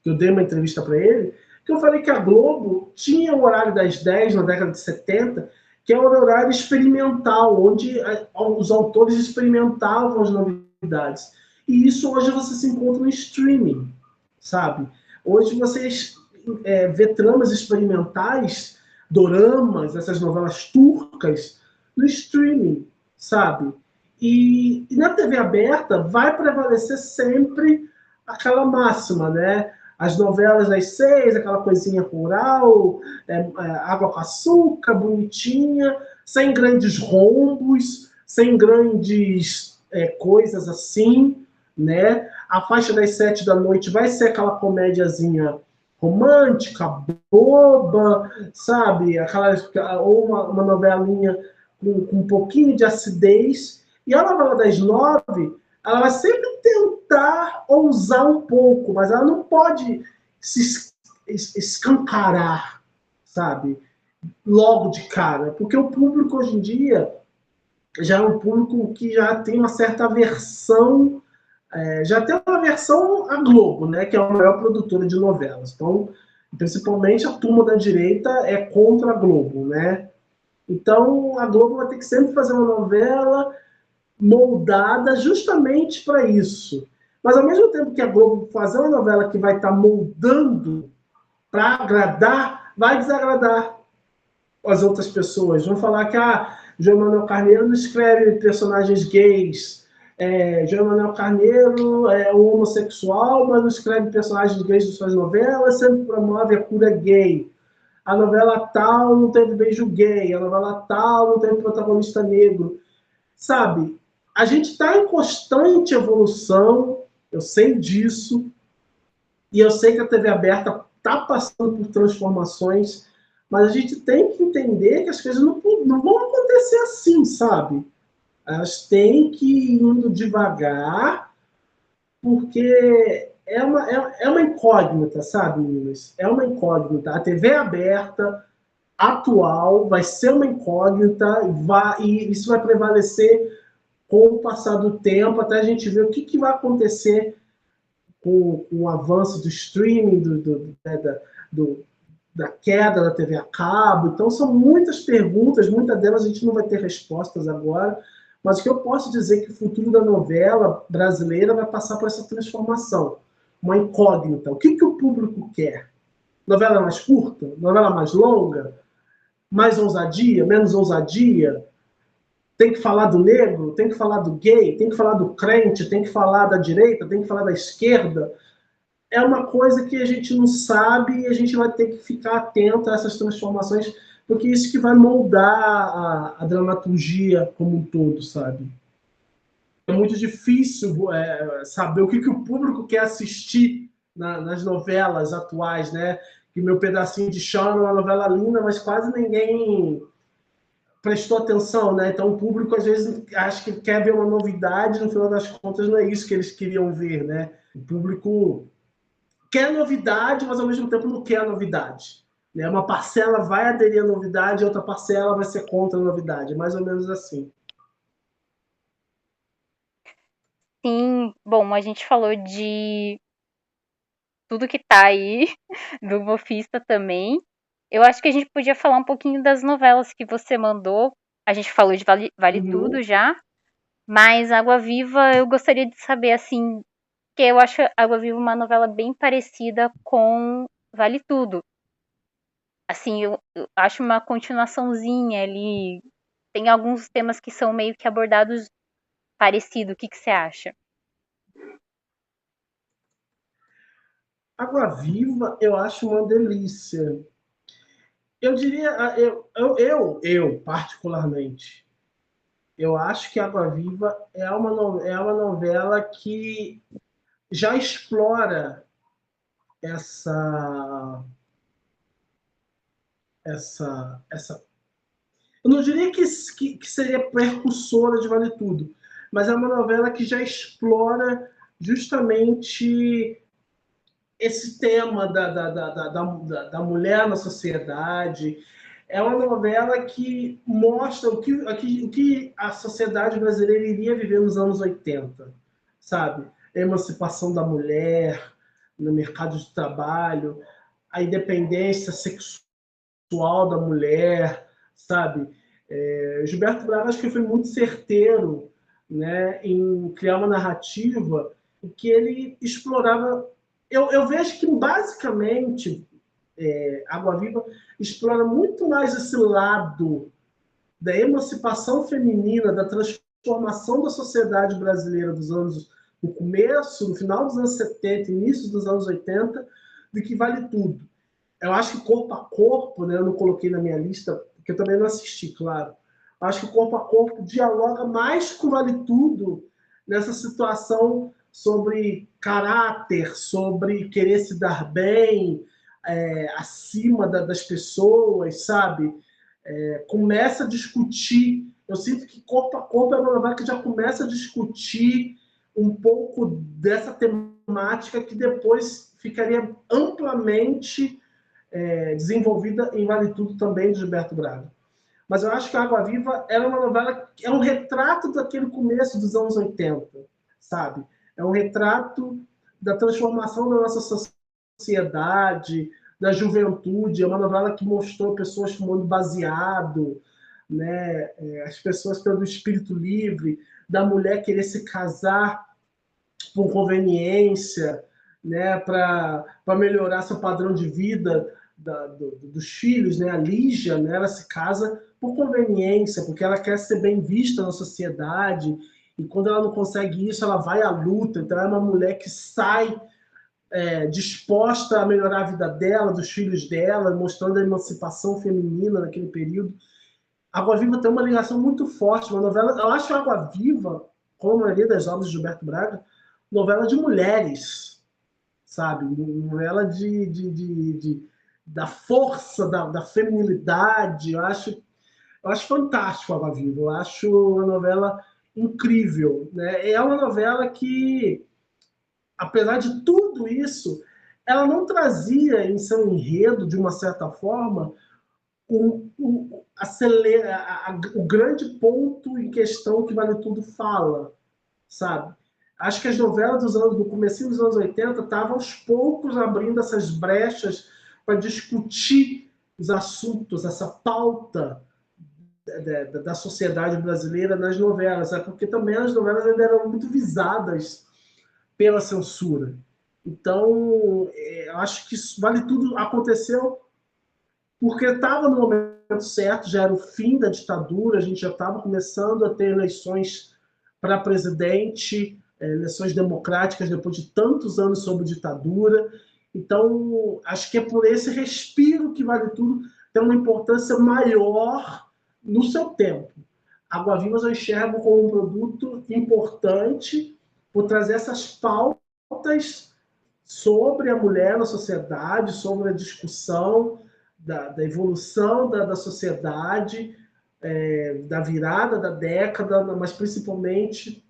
que eu dei uma entrevista para ele, que eu falei que a Globo tinha o horário das 10 na década de 70, que é o horário experimental, onde os autores experimentavam as novidades. E isso hoje você se encontra no streaming, sabe? Hoje vocês vê tramas experimentais, doramas, essas novelas turcas, no streaming, sabe? E na TV aberta vai prevalecer sempre aquela máxima, né? As novelas das 6, aquela coisinha rural, água com açúcar, bonitinha, sem grandes rombos, sem grandes coisas assim, né? A faixa das 7 da noite vai ser aquela comédiazinha romântica, boba, sabe? Ou uma novelinha com um pouquinho de acidez. E a novela das 9, ela vai sempre tentar ousar um pouco, mas ela não pode se escancarar, sabe? Logo de cara. Porque o público hoje em dia já é um público que já tem uma certa aversão, já tem uma aversão à Globo, né? Que é a maior produtora de novelas. Então, principalmente a turma da direita é contra a Globo, né? Então, a Globo vai ter que sempre fazer uma novela moldada justamente para isso. Mas, ao mesmo tempo que a Globo fazer uma novela que vai estar moldando para agradar, vai desagradar as outras pessoas. Vão falar que João Manuel Carneiro não escreve personagens gays, João Manuel Carneiro é um homossexual, mas não escreve personagens gays de suas novelas, sempre promove a cura gay. A novela tal não teve beijo gay, a novela tal não teve protagonista negro. Sabe, a gente está em constante evolução, eu sei disso, e eu sei que a TV aberta está passando por transformações, mas a gente tem que entender que as coisas não vão acontecer assim, sabe? Elas têm que ir indo devagar, porque é uma incógnita, sabe, meninas? É uma incógnita. A TV aberta atual vai ser uma incógnita e isso vai prevalecer com o passar do tempo, até a gente ver o que vai acontecer com o avanço do streaming, da queda da TV a cabo. Então, são muitas perguntas, muitas delas a gente não vai ter respostas agora, mas o que eu posso dizer é que o futuro da novela brasileira vai passar por essa transformação, uma incógnita. O que o público quer? Novela mais curta? Novela mais longa? Mais ousadia? Menos ousadia? Tem que falar do negro? Tem que falar do gay? Tem que falar do crente? Tem que falar da direita? Tem que falar da esquerda? É uma coisa que a gente não sabe e a gente vai ter que ficar atento a essas transformações, porque isso que vai moldar a dramaturgia como um todo, sabe? É muito difícil saber o que o público quer assistir nas novelas atuais, né? Que Meu Pedacinho de Chão é uma novela linda, mas quase ninguém prestou atenção, né? Então o público às vezes acha que quer ver uma novidade, no final das contas não é isso que eles queriam ver, né? O público quer novidade, mas ao mesmo tempo não quer a novidade. Né? Uma parcela vai aderir à novidade, outra parcela vai ser contra a novidade. É mais ou menos assim.
Sim, bom, a gente falou de tudo que tá aí, do Mofista também. Eu acho que a gente podia falar um pouquinho das novelas que você mandou. A gente falou de Vale Tudo já, mas Água Viva eu gostaria de saber, assim, que eu acho Água Viva uma novela bem parecida com Vale Tudo. Assim, eu acho uma continuaçãozinha ali. Tem alguns temas que são meio que abordados parecido. O que você acha?
Água Viva eu acho uma delícia. Eu diria, particularmente, eu acho que Água Viva é uma novela que já explora essa eu não diria que seria precursora de Vale Tudo, mas é uma novela que já explora justamente esse tema da mulher na sociedade. É uma novela que mostra o que a sociedade brasileira iria viver nos anos 80, sabe? A emancipação da mulher no mercado de trabalho, a independência sexual da mulher, sabe? Gilberto Braga acho que foi muito certeiro, né, em criar uma narrativa que ele explorava. Eu vejo que basicamente Água Viva explora muito mais esse lado da emancipação feminina, da transformação da sociedade brasileira no começo, no final dos anos 70, início dos anos 80, do que Vale Tudo. Eu acho que Corpo a Corpo, né, eu não coloquei na minha lista, porque eu também não assisti, claro. Eu acho que Corpo a Corpo dialoga mais com Vale Tudo nessa situação sobre caráter, sobre querer se dar bem, acima das pessoas, sabe? Começa a discutir. Eu sinto que Corpo a Corpo é uma novela que já começa a discutir um pouco dessa temática que depois ficaria amplamente desenvolvida em Vale Tudo também, de Gilberto Braga. Mas eu acho que Água Viva era uma novela que é um retrato daquele começo dos anos 80, sabe? É um retrato da transformação da nossa sociedade, da juventude. É uma novela que mostrou pessoas fumando baseado, né? As pessoas tendo espírito livre, da mulher querer se casar por conveniência, né? Para melhorar seu padrão de vida dos filhos, né? A Lígia, né? Ela se casa por conveniência, porque ela quer ser bem vista na sociedade e quando ela não consegue isso, ela vai à luta. Então, é uma mulher que sai disposta a melhorar a vida dela, dos filhos dela, mostrando a emancipação feminina naquele período. Água Viva tem uma ligação muito forte, uma novela. Eu acho Água Viva, como a maioria das obras de Gilberto Braga, novela de mulheres, sabe? Novela da força, da feminilidade. Eu acho fantástico Água Viva. Eu acho uma novela incrível, né? É uma novela que, apesar de tudo isso, ela não trazia em seu enredo, de uma certa forma, o grande ponto em questão que Vale Tudo fala, sabe? Acho que as novelas do começo dos anos 80 estavam aos poucos abrindo essas brechas para discutir os assuntos, essa pauta da sociedade brasileira nas novelas, porque também as novelas ainda eram muito visadas pela censura. Então, eu acho que Vale Tudo aconteceu porque estava no momento certo, já era o fim da ditadura, a gente já estava começando a ter eleições para presidente, eleições democráticas depois de tantos anos sob ditadura. Então, acho que é por esse respiro que Vale Tudo tem uma importância maior no seu tempo. Água Viva eu enxergo como um produto importante por trazer essas pautas sobre a mulher na sociedade, sobre a discussão da evolução da sociedade, da virada da década, mas principalmente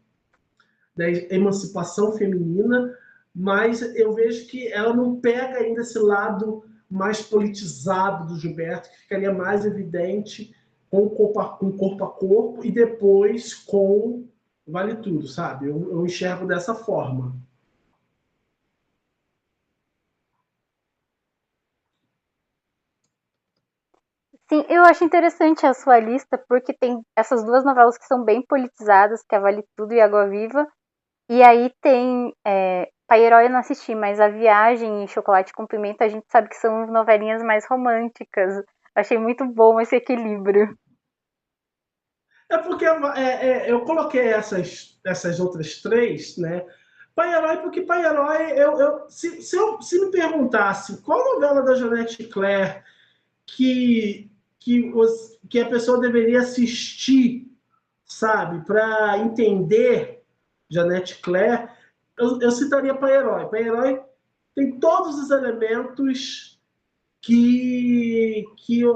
da emancipação feminina, mas eu vejo que ela não pega ainda esse lado mais politizado do Gilberto, que ficaria mais evidente com corpo a corpo e depois com Vale Tudo, sabe? Eu enxergo dessa forma.
Sim, eu acho interessante a sua lista, porque tem essas duas novelas que são bem politizadas, que é Vale Tudo e Água Viva. E aí tem Pai Herói eu não assisti, mas A Viagem e Chocolate com Pimenta a gente sabe que são novelinhas mais românticas. Achei muito bom esse equilíbrio.
É porque eu coloquei essas outras três, né? Pai Herói, porque Pai Herói, se me perguntasse qual novela da Janete Claire que a pessoa deveria assistir, sabe, para entender Janete Claire, eu citaria Pai Herói. Pai Herói tem todos os elementos que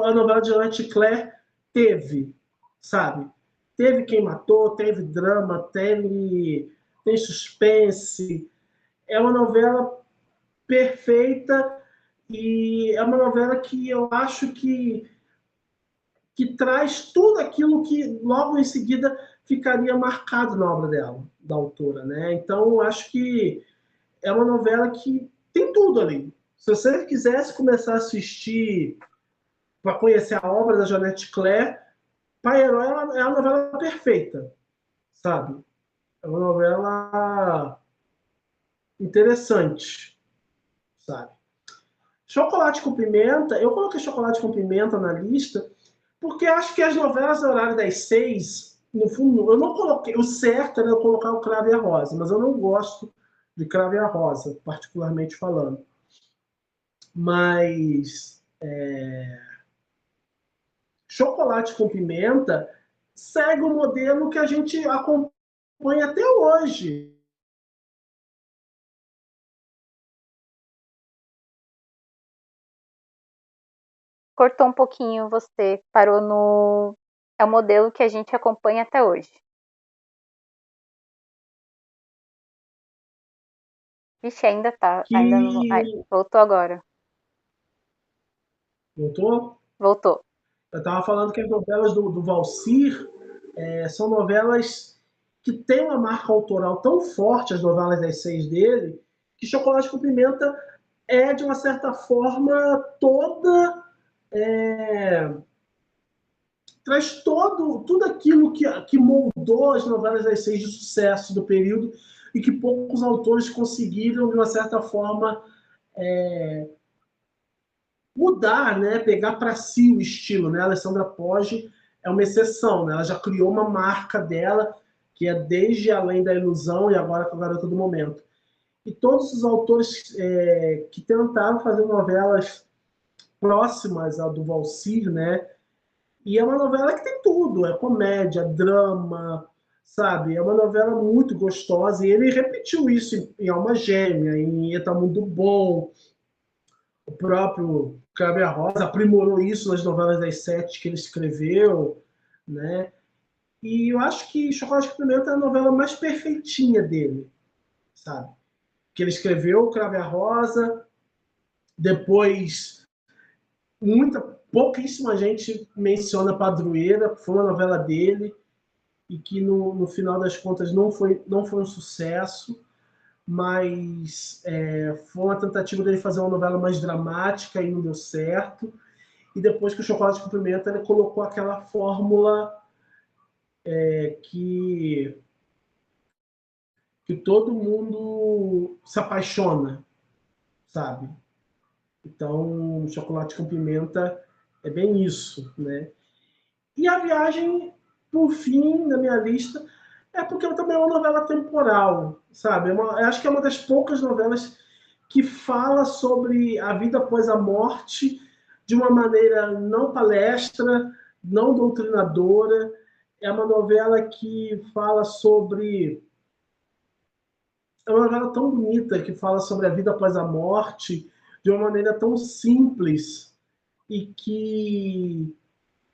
a novela de Janete Claire teve, sabe? Teve quem matou, teve drama, tem suspense. É uma novela perfeita e é uma novela que eu acho que traz tudo aquilo que logo em seguida ficaria marcado na obra dela, da autora, né? Então, eu acho que é uma novela que tem tudo ali. Se você quisesse começar a assistir para conhecer a obra da Janete Claire, Pai Herói é a novela perfeita, sabe? É uma novela interessante, sabe? Chocolate com Pimenta, eu coloquei Chocolate com Pimenta na lista porque acho que as novelas do horário das 6, no fundo, eu não coloquei, o certo era eu colocar o Cravo e a Rosa, mas eu não gosto de Cravo e a Rosa, particularmente falando. Mas Chocolate com Pimenta segue o modelo que a gente acompanha até hoje.
Cortou um pouquinho, você parou no. É o modelo que a gente acompanha até hoje. Vixe, ainda tá. Ainda não. Ai,
Que.
voltou agora.
Voltou?
Voltou.
Eu estava falando que as novelas do Valsir são novelas que têm uma marca autoral tão forte, as novelas das 6 dele, que Chocolate com Pimenta é, de uma certa forma, traz tudo aquilo que moldou as novelas das 6 de sucesso do período e que poucos autores conseguiram, de uma certa forma, mudar, né? Pegar para si o estilo. Né? A Alessandra Poggi é uma exceção. Né? Ela já criou uma marca dela que é Desde Além da Ilusão e Agora com a Garota do Momento. E todos os autores que tentaram fazer novelas próximas ao do Valsir, né? E é uma novela que tem tudo, é comédia, drama, sabe? É uma novela muito gostosa, e ele repetiu isso em Alma Gêmea, em Eta Mundo Bom. O próprio Kleber Rosa aprimorou isso nas novelas das 7 que ele escreveu, né? E eu acho que Chocolate com Pimenta é a novela mais perfeitinha dele, sabe? Que ele escreveu, o Crave a Rosa, depois pouquíssima gente menciona Padroeira, foi uma novela dele, e que no final das contas não foi um sucesso, mas foi uma tentativa dele fazer uma novela mais dramática e não deu certo. E depois que o Chocolate com Pimenta, ele colocou aquela fórmula que todo mundo se apaixona, sabe? Então, Chocolate com Pimenta é bem isso, né? E A Viagem, por fim, na minha lista, é porque ela também é uma novela temporal, sabe? Eu acho que é uma das poucas novelas que fala sobre a vida após a morte de uma maneira não palestra, não doutrinadora. É uma novela que fala sobre... É uma novela tão bonita que fala sobre a vida após a morte de uma maneira tão simples e que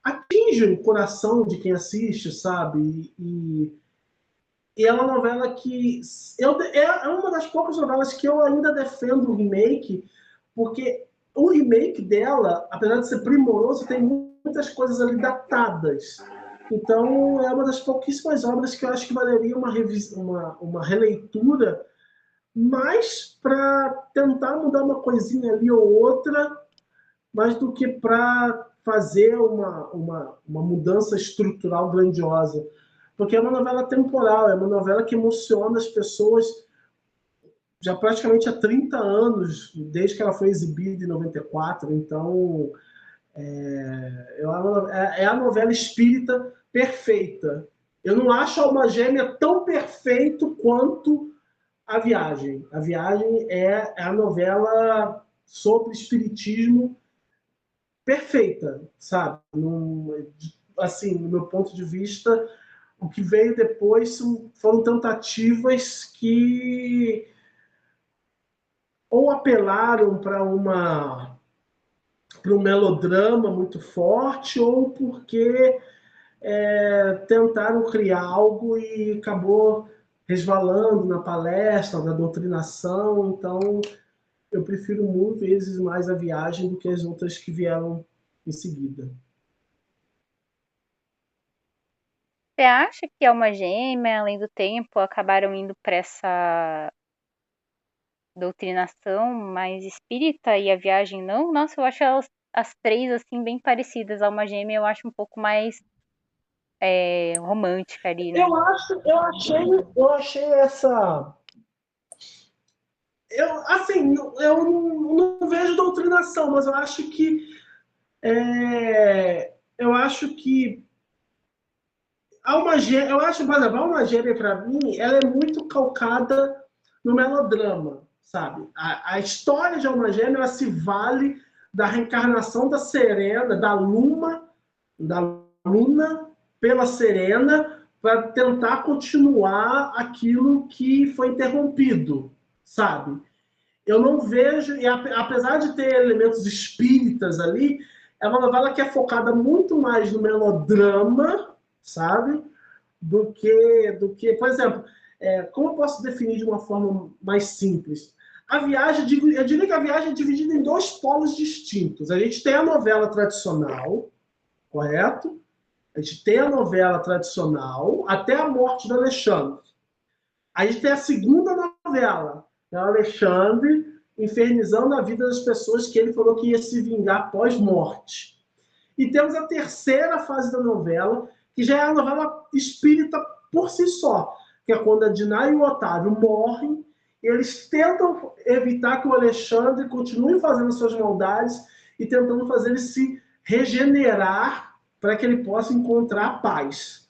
atinge o coração de quem assiste, sabe? E é uma novela que... é uma das poucas novelas que eu ainda defendo o remake, porque o remake dela, apesar de ser primoroso, tem muitas coisas ali datadas. Então, é uma das pouquíssimas obras que eu acho que valeria uma releitura, mais para tentar mudar uma coisinha ali ou outra, mais do que para fazer uma mudança estrutural grandiosa. Porque é uma novela temporal, é uma novela que emociona as pessoas já praticamente há 30 anos, desde que ela foi exibida em 94. Então, é a novela espírita perfeita. Eu não acho Alma Gêmea tão perfeito quanto A Viagem. A Viagem é a novela sobre espiritismo perfeita, sabe? Assim, no meu ponto de vista, o que veio depois foram tentativas que ou apelaram para um melodrama muito forte, ou porque tentaram criar algo e acabou resvalando na palestra, na doutrinação. Então, eu prefiro mil vezes mais A Viagem do que as outras que vieram em seguida.
Você acha que Alma Gêmea, Além do Tempo, acabaram indo para essa doutrinação mais espírita e A Viagem não? Nossa, eu acho as três assim bem parecidas. Alma Gêmea eu acho um pouco mais romântica ali, né?
Eu achei essa... eu não vejo doutrinação, mas eu acho que Alma Gêmea, eu acho, por exemplo, Alma Gêmea, para mim, ela é muito calcada no melodrama, sabe? A história de Alma Gêmea, ela se vale da reencarnação da Serena, da Luna pela Serena, para tentar continuar aquilo que foi interrompido, sabe? Eu não vejo, e apesar de ter elementos espíritas ali, é uma novela que é focada muito mais no melodrama, sabe? Do que, por exemplo, como eu posso definir de uma forma mais simples? A Viagem, eu diria que A Viagem é dividida em dois polos distintos. A gente tem a novela tradicional, correto? A gente tem a novela tradicional até a morte do Alexandre. A gente tem a segunda novela, né? O Alexandre infernizando a vida das pessoas que ele falou que ia se vingar pós-morte. E temos a terceira fase da novela, que já é a novela espírita por si só, que é quando a Diná e o Otávio morrem, eles tentam evitar que o Alexandre continue fazendo suas maldades e tentando fazer ele se regenerar para que ele possa encontrar a paz.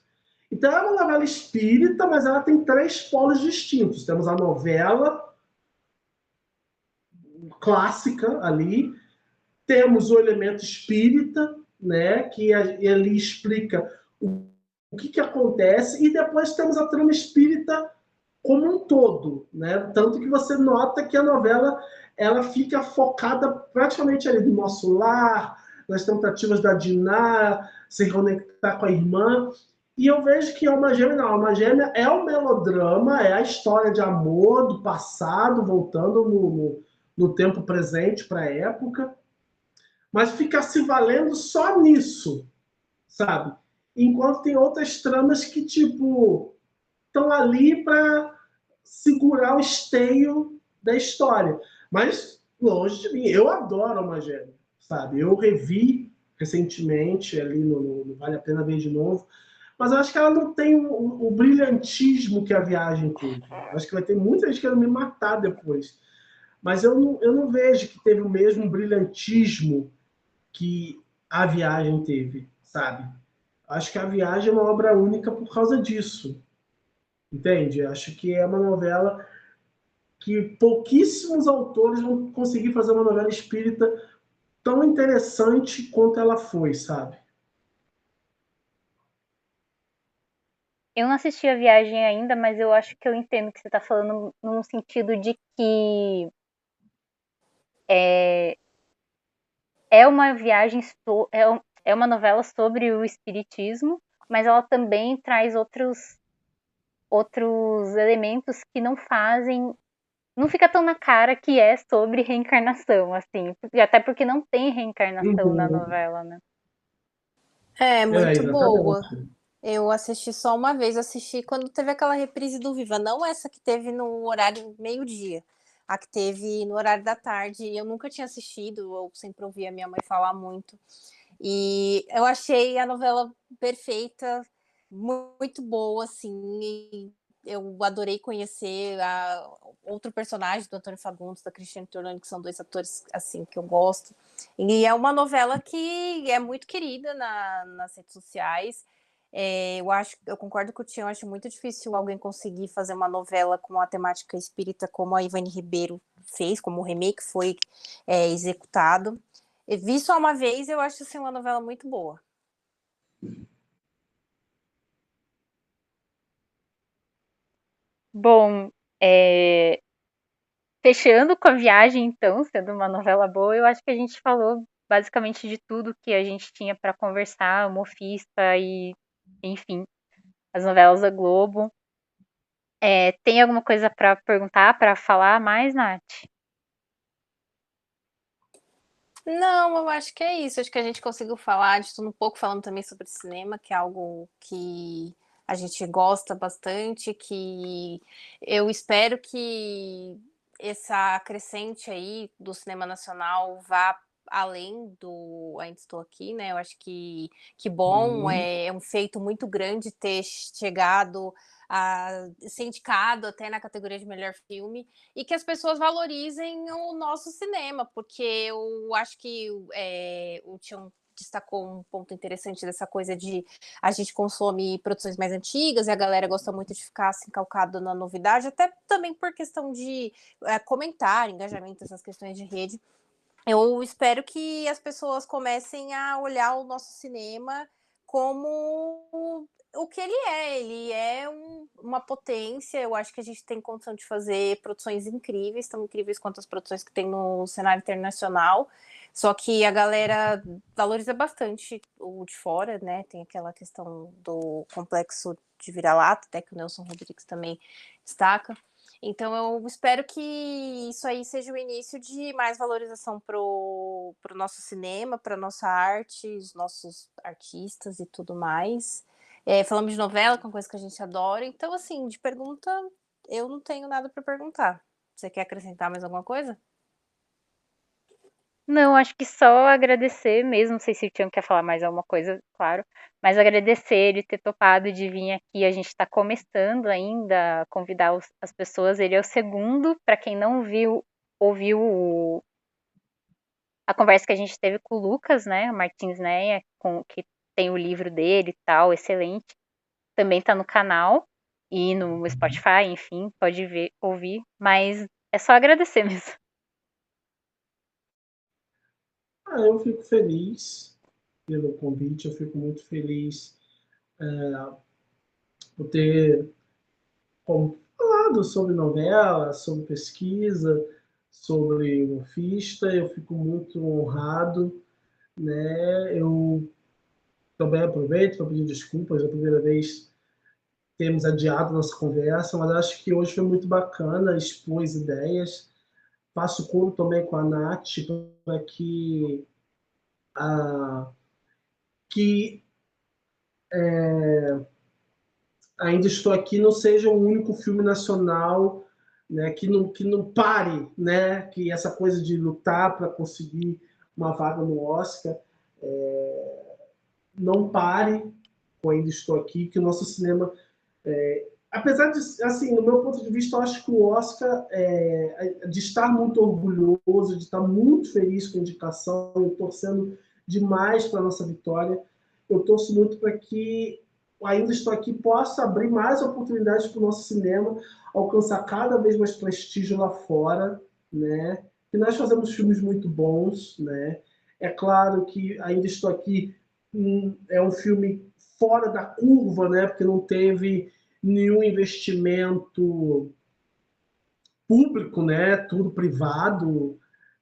Então é uma novela espírita, mas ela tem três polos distintos. Temos a novela clássica ali, temos o elemento espírita, né, que ali explica o que acontece, e depois temos a trama espírita como um todo, né? Tanto que você nota que a novela ela fica focada praticamente ali no nosso lar, nas tentativas da Diná se conectar com a irmã. E eu vejo que Alma Gêmea não, Alma Gêmea é um melodrama, é a história de amor do passado, voltando no tempo presente para a época, mas fica se valendo só nisso, sabe? Enquanto tem outras tramas que, tipo, estão ali para segurar o esteio da história. Mas, longe de mim, eu adoro a Magéria, sabe? Eu revi recentemente ali no Vale a Pena Ver de Novo, mas eu acho que ela não tem o brilhantismo que a Viagem teve. Eu acho que vai ter muita gente querendo me matar depois. Mas eu não vejo que teve o mesmo brilhantismo que a Viagem teve, sabe? Acho que a Viagem é uma obra única por causa disso, entende? Acho que é uma novela que pouquíssimos autores vão conseguir fazer uma novela espírita tão interessante quanto ela foi, sabe?
Eu não assisti a Viagem ainda, mas eu acho que eu entendo o que você está falando num sentido de que é, é uma viagem, é uma novela sobre o espiritismo, mas ela também traz outros elementos que não fazem, não fica tão na cara que é sobre reencarnação, assim, até porque não tem reencarnação na
Uhum.
novela, né?
É
É,
muito boa.
exatamente.
Eu assisti só uma vez, assisti quando teve aquela reprise do Viva, não essa que teve no horário meio-dia, a que teve no horário da tarde. Eu nunca tinha assistido, eu sempre ouvia minha mãe falar muito. E eu achei a novela perfeita, muito boa, assim. E eu adorei conhecer outro personagem do Antônio Fagundes, da Cristiane Tornoni, que são dois atores assim que eu gosto. E é uma novela que é muito querida nas redes sociais. Eu concordo com o Tião, acho muito difícil alguém conseguir fazer uma novela com uma temática espírita como a Ivani Ribeiro fez, como o remake foi executado. Vi só uma vez, eu acho assim, uma novela muito boa.
Bom, fechando com a Viagem, então, sendo uma novela boa, eu acho que a gente falou basicamente de tudo que a gente tinha para conversar, o Mofista e, enfim, as novelas da Globo. Tem alguma coisa para perguntar, para falar mais, Nath?
Não, eu acho que é isso. Acho que a gente conseguiu falar de tudo um pouco, falando também sobre cinema, que é algo que a gente gosta bastante, que eu espero que essa crescente aí do cinema nacional vá além do Ainda Estou Aqui, né? Eu acho que bom,
Uhum.
é um feito muito grande ter chegado a ser indicado até na categoria de melhor filme, e que as pessoas valorizem o nosso cinema, porque eu acho que o Tião destacou um ponto interessante dessa coisa de a gente consome produções mais antigas e a galera gosta muito de ficar assim calcado na novidade, até também por questão de comentar, engajamento, essas questões de rede. Eu espero que as pessoas comecem a olhar o nosso cinema como o que ele é. Ele é uma potência. Eu acho que a gente tem condição de fazer produções incríveis, tão incríveis quanto as produções que tem no cenário internacional. Só que a galera valoriza bastante o de fora, né? Tem aquela questão do complexo de vira-lata, até que o Nelson Rodrigues também destaca. Então eu espero que isso aí seja o início de mais valorização pro nosso cinema, para nossa arte, os nossos artistas e tudo mais. Falamos de novela, que é uma coisa que a gente adora. Então, assim, de pergunta, eu não tenho nada para perguntar. Você quer acrescentar mais alguma coisa?
Não, acho que só agradecer mesmo, não sei se o Tião quer falar mais alguma coisa, claro, mas agradecer ele ter topado de vir aqui, a gente está começando ainda a convidar as pessoas, ele é o segundo, para quem não viu, ouviu a conversa que a gente teve com o Lucas, né, o Martins Neia, que tem o livro dele e tal, excelente. também tá no canal e no Spotify, enfim, pode ver, ouvir, mas é só agradecer mesmo.
Eu fico feliz pelo convite, eu fico muito feliz por ter falado sobre novela, sobre pesquisa, sobre Mofista. Eu fico muito honrado, né? Eu também aproveito para pedir desculpas, a primeira vez temos adiado nossa conversa, mas acho que hoje foi muito bacana expor as ideias. Faço coro também com a Nath para a, que Ainda Estou Aqui não seja o único filme nacional, né, que não pare, né, que essa coisa de lutar para conseguir uma vaga no Oscar não pare com Ainda Estou Aqui, que o nosso cinema, apesar de, assim, no meu ponto de vista, eu acho que o Oscar, de estar muito orgulhoso, de estar muito feliz com a indicação, eu torcendo demais para a nossa vitória, eu torço muito para que Ainda Estou Aqui possa abrir mais oportunidades para o nosso cinema, alcançar cada vez mais prestígio lá fora, né? E nós fazemos filmes muito bons, né? É claro que Ainda Estou Aqui é um filme fora da curva, né? Porque não teve nenhum investimento público, né? Tudo privado,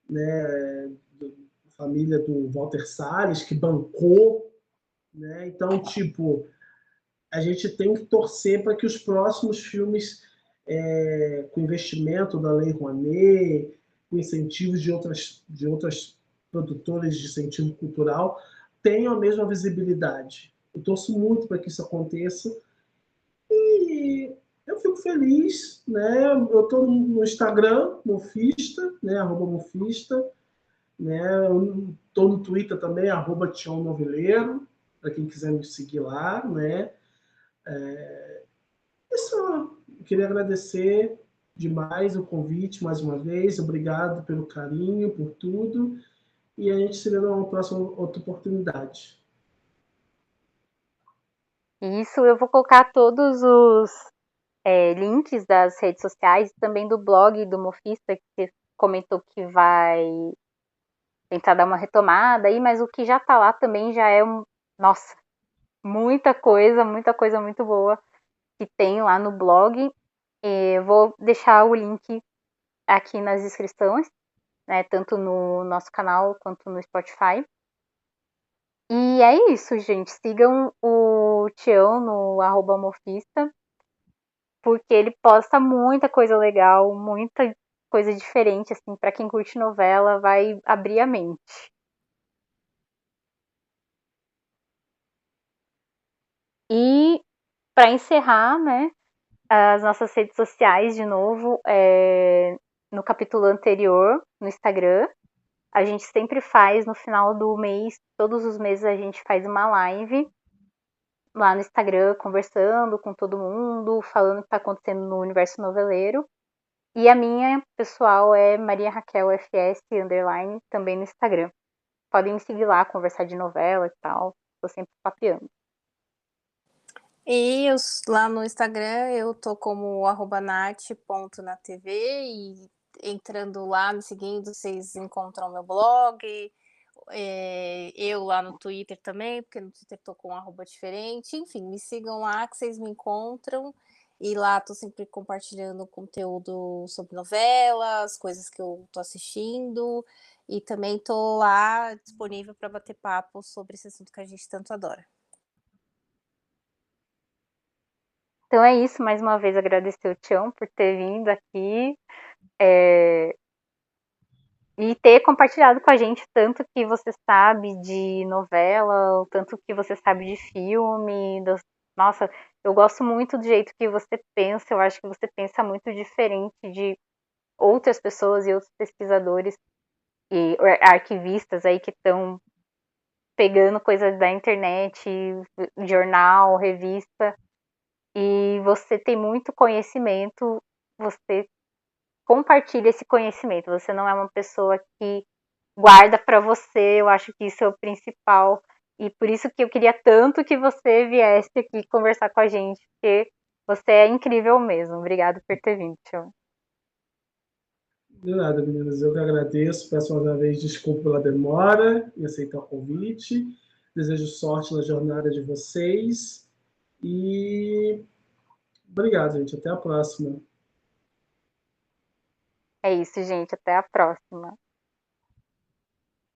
né? A família do Walter Salles que bancou, né? Então, tipo, a gente tem que torcer para que os próximos filmes, com investimento da Lei Rouanet, com incentivos de outras produtoras de incentivo cultural, tenham a mesma visibilidade. Eu torço muito para que isso aconteça e eu fico feliz, né? Eu estou no Instagram, Mofista, né? @Mofista, né? Eu estou no Twitter também, @Tião Noveleiro, para quem quiser me seguir lá, né? Isso, eu queria agradecer demais o convite mais uma vez. Obrigado pelo carinho, por tudo. E a gente se vê numa próxima outra oportunidade.
Isso, eu vou colocar todos os links das redes sociais, também do blog do Mofista, que você comentou que vai tentar dar uma retomada aí, mas o que já tá lá também já é nossa, muita coisa muito boa que tem lá no blog. Eu vou deixar o link aqui nas descrições, né, tanto no nosso canal quanto no Spotify. E é isso, gente. Sigam o Tião no @Mofista, porque ele posta muita coisa legal, muita coisa diferente, assim, para quem curte novela, vai abrir a mente. E para encerrar, né, as nossas redes sociais de novo, no capítulo anterior, no Instagram, a gente sempre faz no final do mês, todos os meses a gente faz uma live lá no Instagram, conversando com todo mundo, falando o que está acontecendo no universo noveleiro. E a minha pessoal é Maria Raquel FS _ também no Instagram. Podem me seguir lá, conversar de novela e tal. Tô sempre papeando.
E lá no Instagram eu tô como @nat.natv e entrando lá, me seguindo, vocês encontram meu blog. Eu lá no Twitter também, porque no Twitter tô com um @ diferente. Enfim, me sigam lá que vocês me encontram. E lá tô sempre compartilhando conteúdo sobre novelas, coisas que eu tô assistindo. E também tô lá disponível para bater papo sobre esse assunto que a gente tanto adora.
Então é isso, mais uma vez agradecer o Tião por ter vindo aqui e ter compartilhado com a gente tanto que você sabe de novela, o tanto que você sabe de filme. Nossa, eu gosto muito do jeito que você pensa, eu acho que você pensa muito diferente de outras pessoas e outros pesquisadores e arquivistas aí que estão pegando coisas da internet, jornal, revista, e você tem muito conhecimento, você compartilha esse conhecimento, você não é uma pessoa que guarda para você, eu acho que isso é o principal, E por isso que eu queria tanto que você viesse aqui conversar com a gente, porque você é incrível mesmo. Obrigada por ter vindo, Tião.
De nada, meninas. Eu que agradeço. Peço mais uma vez desculpa pela demora em aceitar o convite. Desejo sorte na jornada de vocês. E obrigado, gente. Até a próxima.
É isso, gente. Até a próxima.